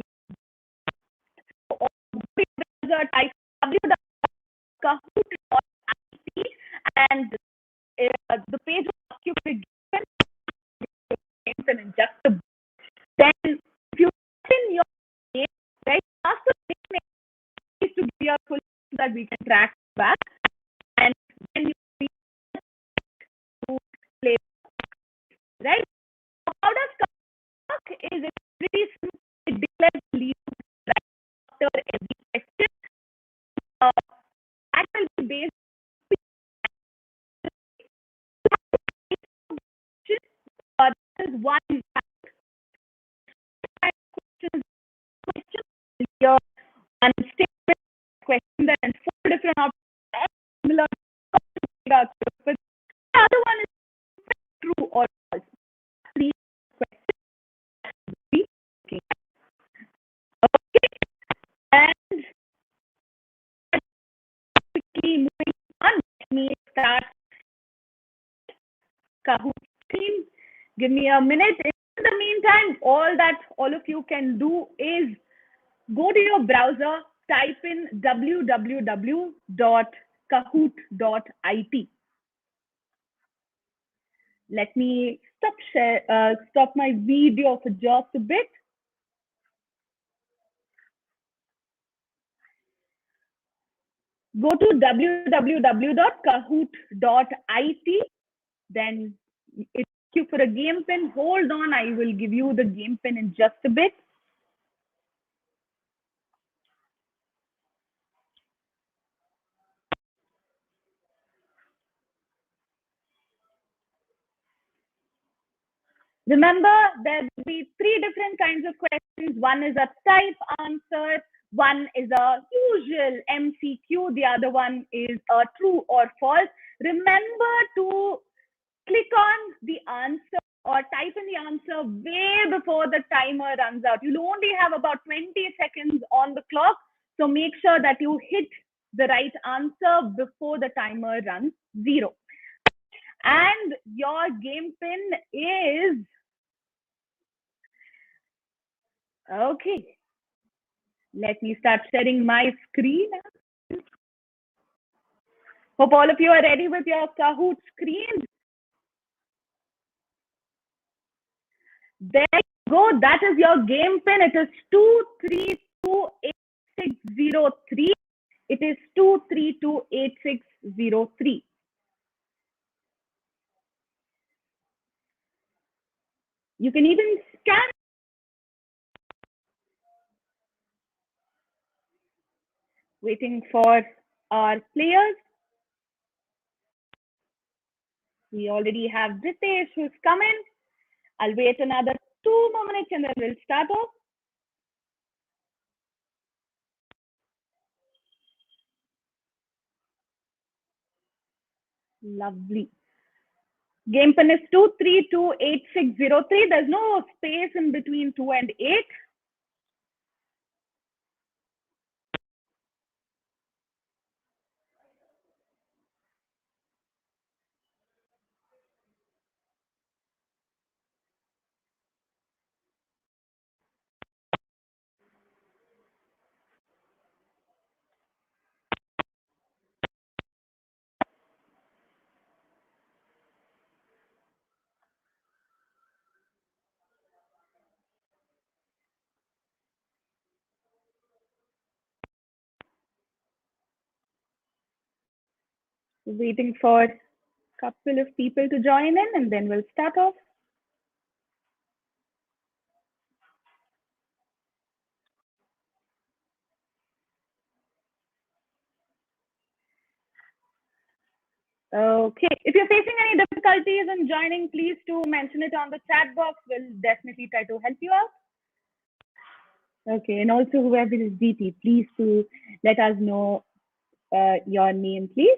type www.kahoot.it, and the page will ask you to give in just a bit. Then if you put in your name, right, ask the name to be a full so that we can track back, and then you will to play, right? How does Kahoot work? Is it pretty simple? It declares lead after every question. That will be based on this is one question your one statement question, then 4 different options similar. The other one is true or false. 3 questions. Okay, and quickly moving on, let me start Kahoot screen. Give me a minute. In the meantime, all of you can do is go to your browser, type in www.kahoot.it. Let me stop my video for just a bit. Go to www.kahoot.it. Then it's you for a game pin. Hold on, I will give you the game pin in just a bit. Remember, there will be 3 different kinds of questions. One is a type answer, one is a usual MCQ, the other one is a true or false. Remember to click on the answer or type in the answer way before the timer runs out. You'll only have about 20 seconds on the clock, so make sure that you hit the right answer before the timer runs 0. And your game pin is, okay, let me start sharing my screen. Hope all of you are ready with your Kahoot screen. There you go. That is your game pin. It is 2328603. It is 2328603. You can even scan. Waiting for our players. We already have Ritesh who's coming. I'll wait another 2 more minutes and then we'll start off. Lovely. Game pin is 2328603. There's no space in between 2 and 8. Waiting for a couple of people to join in and then we'll start off. Okay. If you're facing any difficulties in joining, please do mention it on the chat box. We'll definitely try to help you out. Okay. And also, whoever is DT, please do let us know your name, please.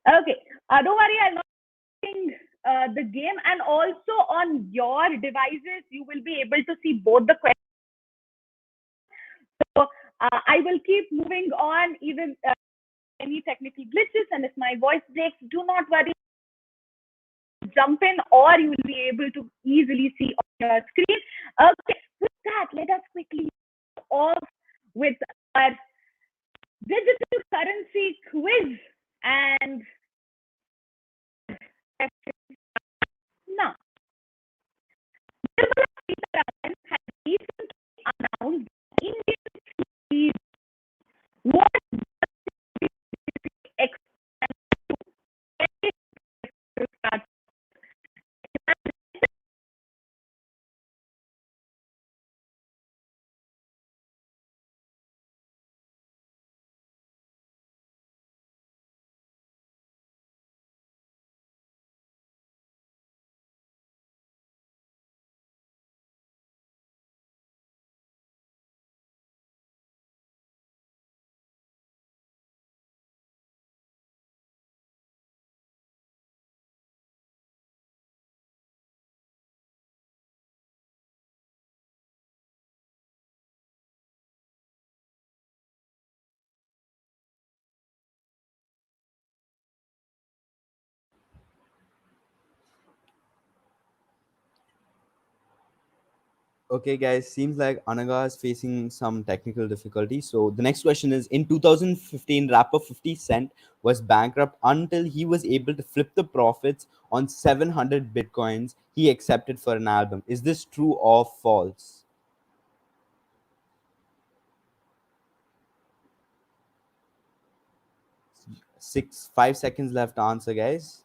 Okay. Don't worry, I'll not the game, and also on your devices you will be able to see both the questions. So I will keep moving on even any technical glitches, and if my voice breaks, do not worry, jump in, or you will be able to easily see on your screen. Okay, with that, let us quickly off with our digital currency quiz and now has recently announced Indian what Okay, guys, seems like Anaga is facing some technical difficulty. So the next question is: in 2015, rapper 50 Cent was bankrupt until he was able to flip the profits on 700 bitcoins he accepted for an album. Is this true or false? 5 seconds left to answer, guys.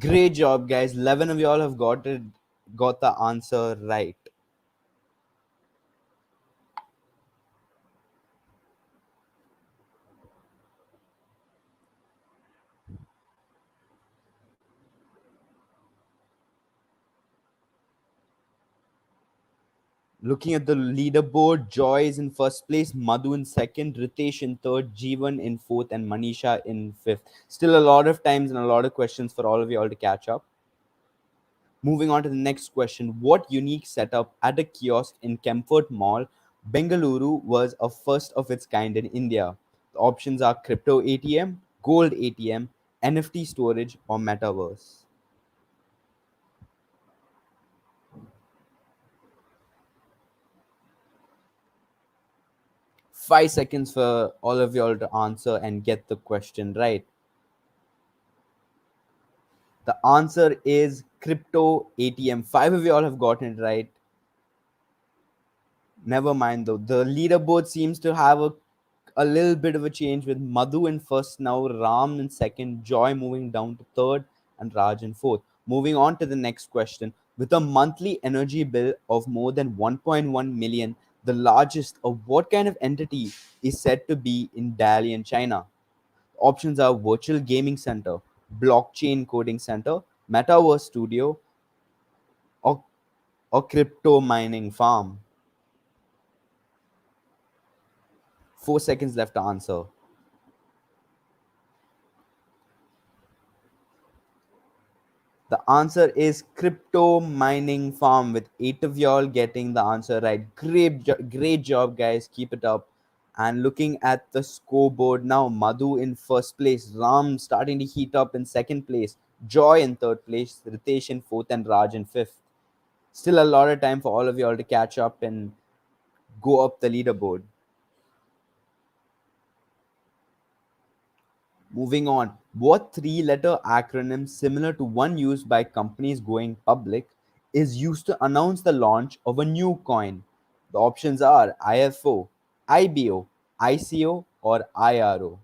Great job, guys. 11 of y'all have got the answer right. Looking at the leaderboard, Joy is in first place, Madhu in second, Ritesh in third, Jeevan in fourth, and Manisha in fifth. Still a lot of times and a lot of questions for all of you all to catch up. Moving on to the next question. What unique setup at a kiosk in Kempfort Mall, Bengaluru was a first of its kind in India? The options are crypto ATM, gold ATM, NFT storage, or metaverse. 5 seconds for all of y'all to answer and get the question right. The answer is crypto ATM. 5 of y'all have gotten it right. Never mind though. The leaderboard seems to have a little bit of a change with Madhu in first now, Ram in second, Joy moving down to third, and Raj in fourth. Moving on to the next question. With a monthly energy bill of more than 1.1 million, the largest of what kind of entity is said to be in Dalian, China? Options are virtual gaming center, blockchain coding center, metaverse studio, or, or crypto mining farm. 4 seconds left to answer. The answer is crypto mining farm, with 8 of y'all getting the answer right. Great job, guys. Keep it up. And looking at the scoreboard now, Madhu in first place, Ram starting to heat up in second place, Joy in third place, Ritesh in fourth, and Raj in fifth. Still a lot of time for all of y'all to catch up and go up the leaderboard. Moving on, what three-letter acronym similar to one used by companies going public is used to announce the launch of a new coin? The options are IFO, IBO, ICO, or IRO.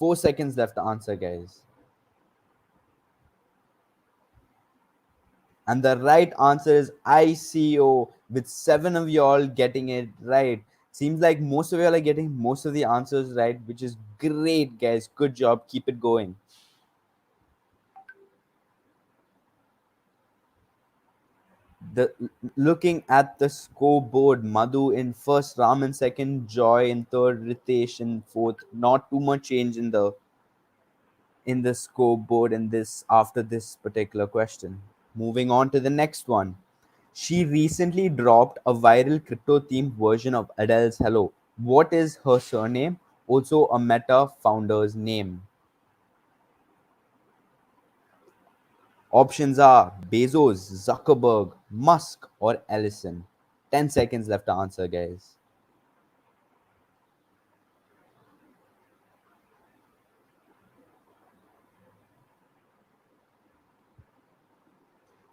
4 seconds left to answer, guys. And the right answer is ICO, with 7 of y'all getting it right. Seems like most of y'all are getting most of the answers right, which is great, guys. Good job. Keep it going. The Looking at the scoreboard, Madhu in first, Ram in second, Joy in third, Ritesh in fourth. Not too much change in the scoreboard in this after this particular question. Moving on to the next one. She recently dropped a viral crypto themed version of Adele's Hello. What is her surname? Also a Meta founder's name. Options are Bezos, Zuckerberg, Musk, or Ellison. 10 seconds left to answer, guys.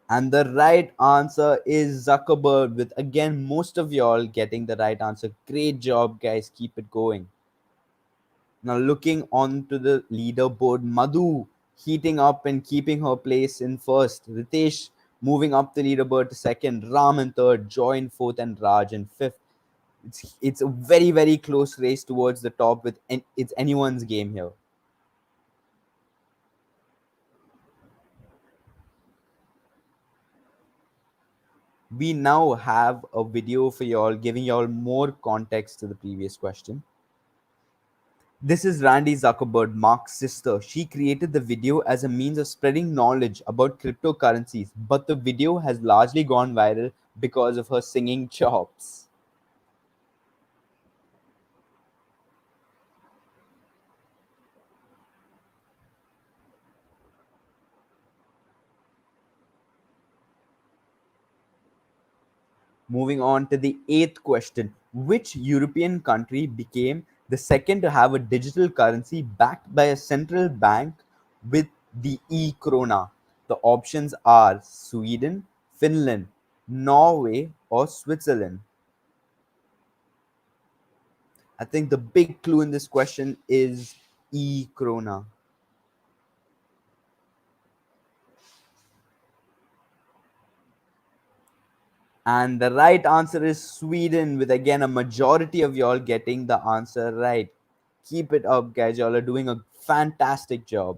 And the right answer is Zuckerberg, with again most of y'all getting the right answer. Great job, guys. Keep it going. Now, looking onto the leaderboard, Madhu heating up and keeping her place in first. Ritesh moving up the leaderboard to second. Ram in third. Joy in fourth, and Raj in fifth. It's a very close race towards the top. It's anyone's game here. We now have a video for y'all, giving y'all more context to the previous question. This is Randy Zuckerberg, Mark's sister. She created the video as a means of spreading knowledge about cryptocurrencies, but the video has largely gone viral because of her singing chops. Moving on to the eighth question. Which European country became the second to have a digital currency backed by a central bank with the e-krona? The options are Sweden, Finland, Norway, or Switzerland. I think the big clue in this question is e-krona. And the right answer is Sweden, with again a majority of y'all getting the answer right. Keep it up, guys. Y'all are doing a fantastic job.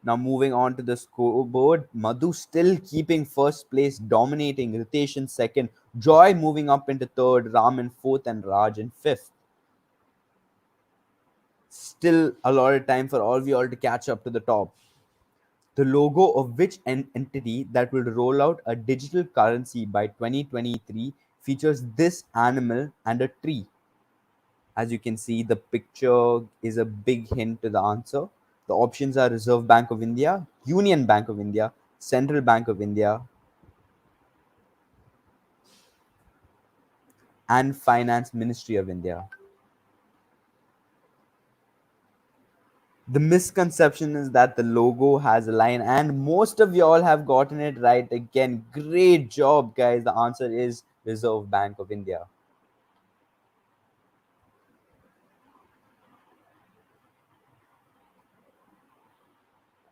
Now, moving on to the scoreboard, Madhu still keeping first place, dominating. Ritesh in second, Joy moving up into third, Ram in fourth, and Raj in fifth. Still a lot of time for all of y'all to catch up to the top. The logo of which entity that will roll out a digital currency by 2023 features this animal and a tree. As you can see, the picture is a big hint to the answer. The options are Reserve Bank of India, Union Bank of India, Central Bank of India, and Finance Ministry of India. The misconception is that the logo has a line, and most of y'all have gotten it right again. Great job, guys. The answer is Reserve Bank of India.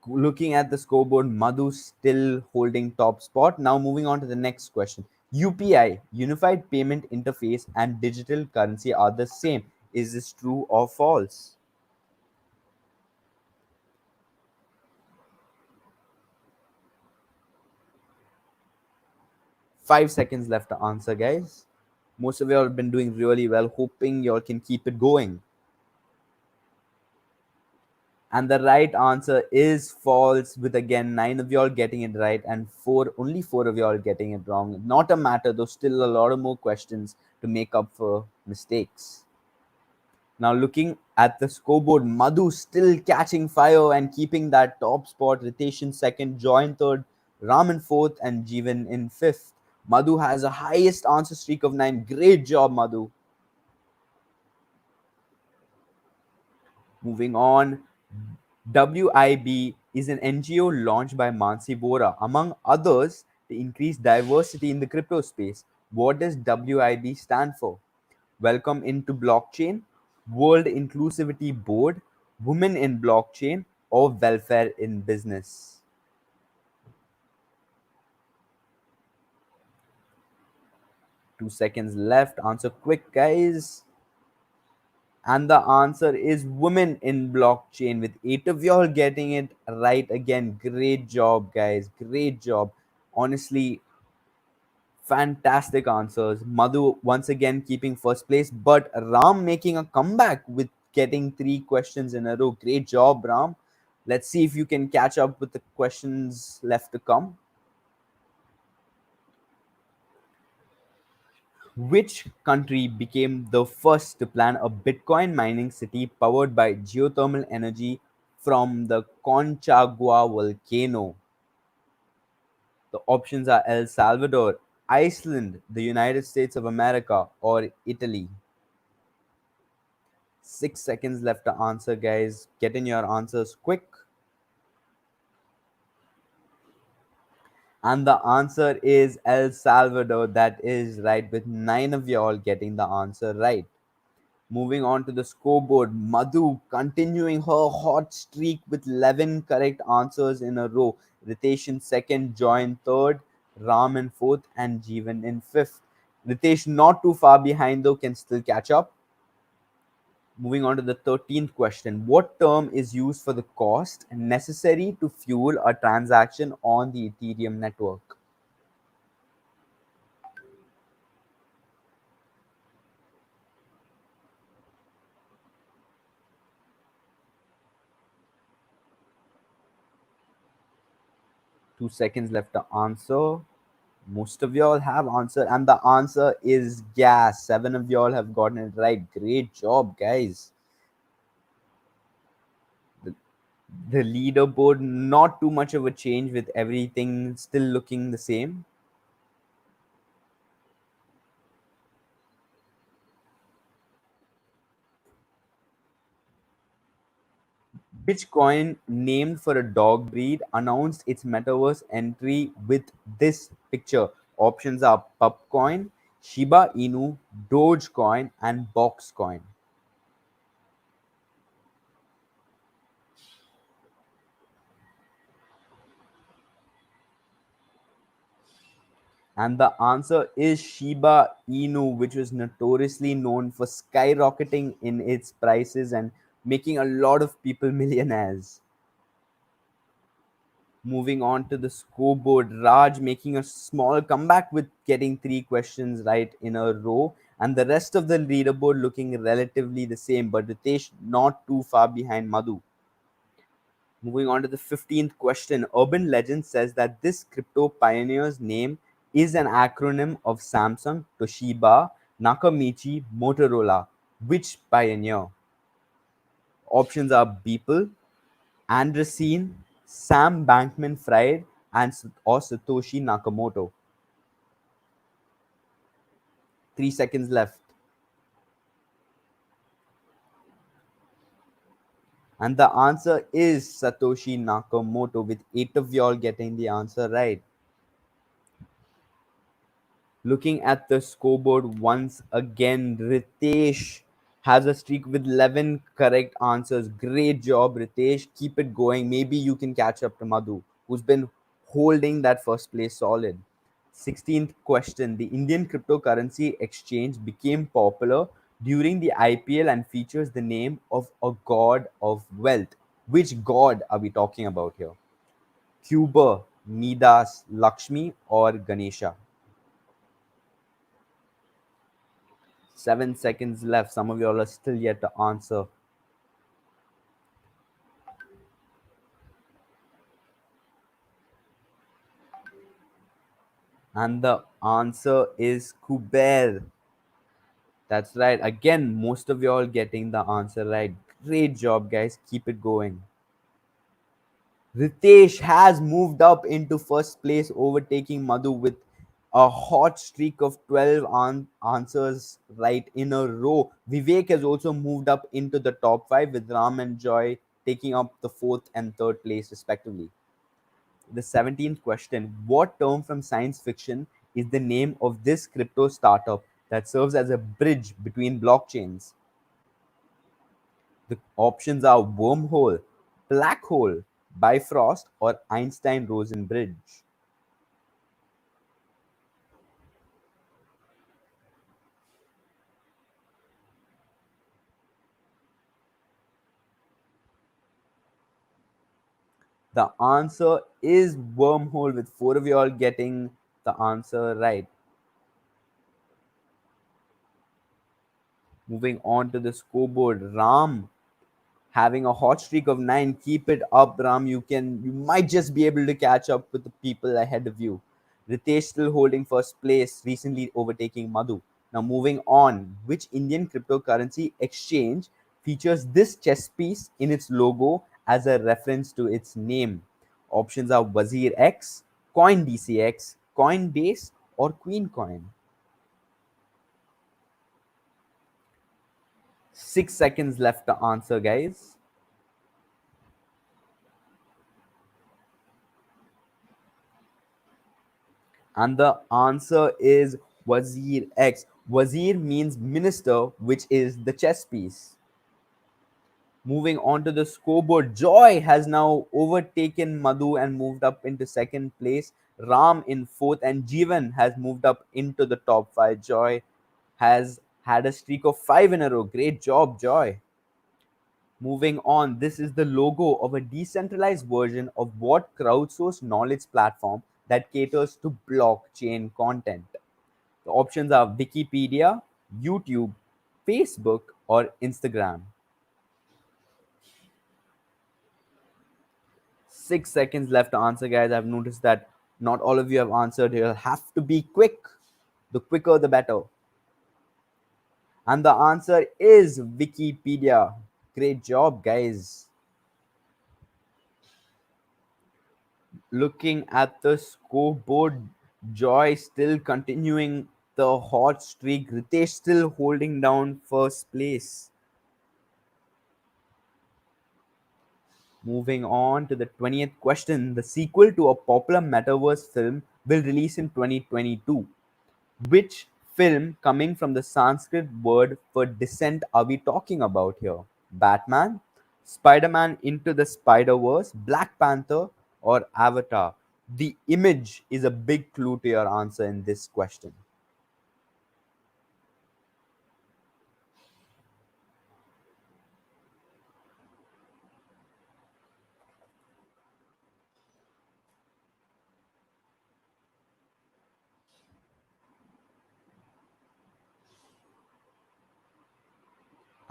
Looking at the scoreboard, Madhu still holding top spot. Now moving on to the next question. UPI, Unified Payment Interface, and digital currency are the same. Is this true or false? 5 seconds left to answer, guys. Most of y'all have been doing really well, hoping y'all can keep it going. And the right answer is false, with again 9 of y'all getting it right and only 4 of y'all getting it wrong. Not a matter, though, still a lot of more questions to make up for mistakes. Now looking at the scoreboard, Madhu still catching fire and keeping that top spot. Ritesh in second, Joy in third, Ram in fourth, and Jeevan in fifth. Madhu has a highest answer streak of 9. Great job, Madhu. Moving on, WIB is an NGO launched by Mansi Bora, among others, to increase diversity in the crypto space. What does WIB stand for? Welcome into Blockchain, World Inclusivity Board, Women in Blockchain, or Welfare in Business? 2 seconds left. Answer quick, guys. And the answer is Women in Blockchain, with 8 of y'all getting it right again. Great job, guys. Great job. Honestly, fantastic answers. Madhu once again keeping first place, but Ram making a comeback with getting 3 questions in a row. Great job, Ram. Let's see if you can catch up with the questions left to come. Which country became the first to plan a Bitcoin mining city powered by geothermal energy from the Concagua volcano? The options are El Salvador, Iceland, the United States of America, or Italy. 6 seconds left to answer, guys. Get in your answers quick. And the answer is El Salvador. That is right, with 9 of y'all getting the answer right. Moving on to the scoreboard, Madhu continuing her hot streak with 11 correct answers in a row. Ritesh in second, Joy in third, Ram in fourth, and Jeevan in fifth. Ritesh not too far behind though, can still catch up. Moving on to the 13th question. What term is used for the cost necessary to fuel a transaction on the Ethereum network? 2 seconds left to answer. Most of y'all have answered, and the answer is gas. 7 of y'all have gotten it right. Great job, guys. The, the leaderboard, not too much of a change, with everything still looking the same. Which coin, named for a dog breed, announced its metaverse entry with this picture? Options are Pupcoin, Shiba Inu, Dogecoin, and Boxcoin. And the answer is Shiba Inu, which was notoriously known for skyrocketing in its prices and making a lot of people millionaires. Moving on to the scoreboard, Raj making a small comeback with getting 3 questions right in a row, and the rest of the leaderboard looking relatively the same, but Ritesh not too far behind Madhu. Moving on to the 15th question. Urban legend says that this crypto pioneer's name is an acronym of Samsung, Toshiba, Nakamichi, Motorola. Which pioneer? Options are Beeple, Andreessen, Sam Bankman Fried, or Satoshi Nakamoto. 3 seconds left. And the answer is Satoshi Nakamoto, with 8 of y'all getting the answer right. Looking at the scoreboard once again, Ritesh has a streak with 11 correct answers. Great job, Ritesh. Keep it going. Maybe you can catch up to Madhu, who's been holding that first place solid. 16th question. The Indian cryptocurrency exchange became popular during the IPL and features the name of a god of wealth. Which god are we talking about here? Kuber, Midas, Lakshmi, or Ganesha? 7 seconds left. Some of y'all are still yet to answer. And the answer is Kuber. That's right. Again, most of y'all getting the answer right. Great job, guys. Keep it going. Ritesh has moved up into first place, overtaking Madhu with a hot streak of 12 answers right in a row. Vivek has also moved up into the top 5, with Ram and Joy taking up the fourth and third place, respectively. The 17th question: what term from science fiction is the name of this crypto startup that serves as a bridge between blockchains? The options are wormhole, black hole, Bifrost, or Einstein Rosen bridge. The answer is wormhole, with 4 of you all getting the answer right. Moving on to the scoreboard, Ram having a hot streak of 9. Keep it up, Ram. You might just be able to catch up with the people ahead of you. Ritesh still holding first place, recently overtaking Madhu. Now moving on, which Indian cryptocurrency exchange features this chess piece in its logo as a reference to its name? Options are Wazir X, CoinDCX, Coinbase, or Queen Coin. 6 seconds left to answer, guys. And the answer is Wazir X. Wazir means minister, which is the chess piece. Moving on to the scoreboard, Joy has now overtaken Madhu and moved up into second place. Ram in fourth, and Jeevan has moved up into the top 5. Joy has had a streak of 5 in a row. Great job, Joy. Moving on, this is the logo of a decentralized version of what crowdsourced knowledge platform that caters to blockchain content. The options are Wikipedia, YouTube, Facebook, or Instagram. 6 seconds left to answer, guys. I've noticed that not all of you have answered. You'll have to be quick. The quicker, the better. And the answer is Wikipedia. Great job, guys. Looking at the scoreboard, Joy still continuing the hot streak. Ritesh still holding down first place. Moving on to the 20th question. The sequel to a popular metaverse film will release in 2022. Which film coming from the Sanskrit word for descent are we talking about here? Batman, Spider-Man Into the Spider-Verse, Black Panther, or Avatar? The image is a big clue to your answer in this question.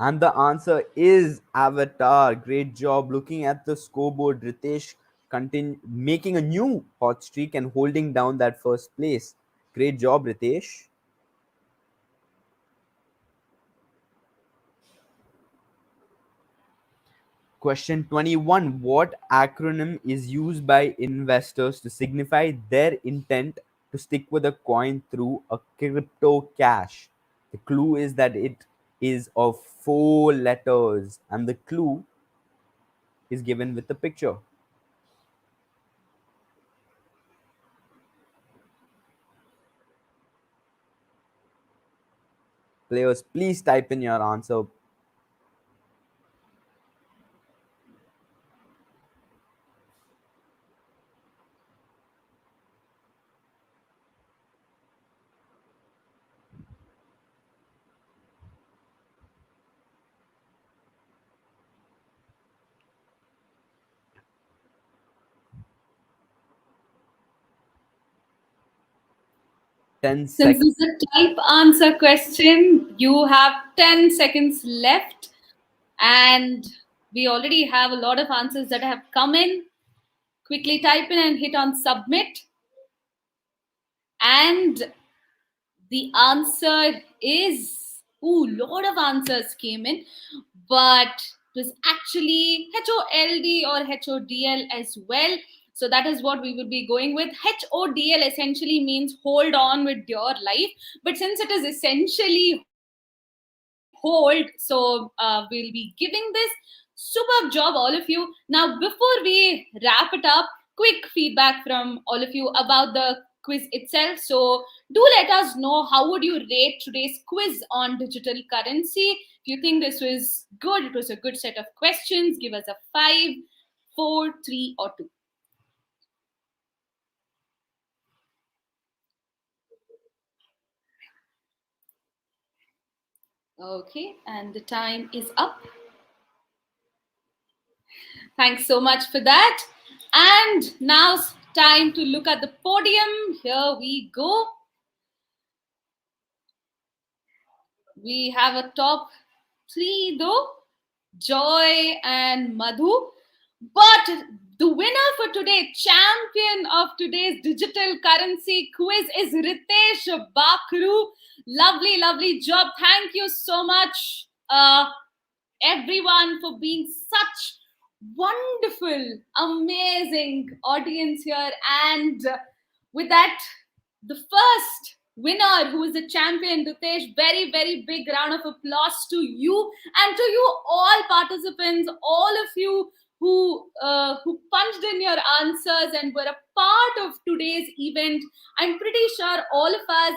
And the answer is Avatar. Great job. Looking at the scoreboard, Ritesh making a new hot streak and holding down that first place. Great job, Ritesh. Question 21. What acronym is used by investors to signify their intent to stick with a coin through a crypto cash? The clue is that it is of 4 letters, and the clue is given with the picture. Players, please type in your answer. Ten Since seconds. this is a type answer question, you have 10 seconds left. And we already have a lot of answers that have come in. Quickly type in and hit on submit. And the answer is, lot of answers came in, but it was actually HOLD or HODL as well. So that is what we will be going with. HODL essentially means hold on with your life, but since it is essentially hold, so we'll be giving this. Superb job, all of you. Now, before we wrap it up, quick feedback from all of you about the quiz itself. So do let us know, how would you rate today's quiz on digital currency? If you think this was good, it was a good set of questions, give us a 5, 4, 3 or 2. Okay, and the time is up. Thanks so much for that. And now it's time to look at the podium. Here we go. We have a top 3 though, Joy and Madhu. But the winner for today, champion of today's digital currency quiz, is Ritesh Bakru. Lovely, lovely job. Thank you so much, everyone, for being such wonderful, amazing audience here. And with that, the first winner, who is the champion, Ritesh, very, very big round of applause to you, and to you all participants, all of you who punched in your answers and were a part of today's event. I'm pretty sure all of us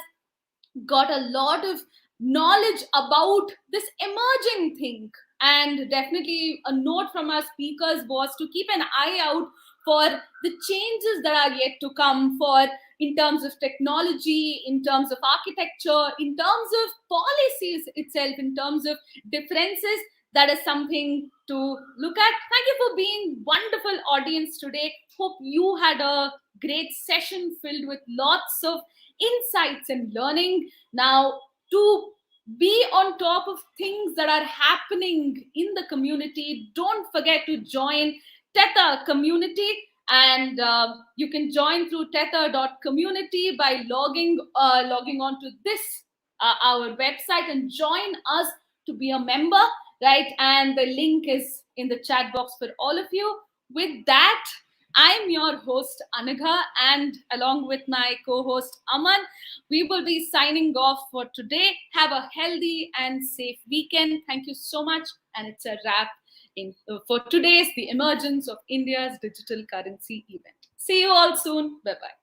got a lot of knowledge about this emerging thing. And definitely a note from our speakers was to keep an eye out for the changes that are yet to come, for in terms of technology, in terms of architecture, in terms of policies itself, in terms of differences. That is something to look at. Thank you for being wonderful audience today. Hope you had a great session filled with lots of insights and learning. Now, to be on top of things that are happening in the community, don't forget to join Tether community. And you can join through tether.community by logging on to this our website and join us to be a member, right? And the link is in the chat box for all of you. With that, I'm your host, Anagha, and along with my co-host, Aman, we will be signing off for today. Have a healthy and safe weekend. Thank you so much. And it's a wrap for today's The Emergence of India's Digital Currency event. See you all soon. Bye-bye.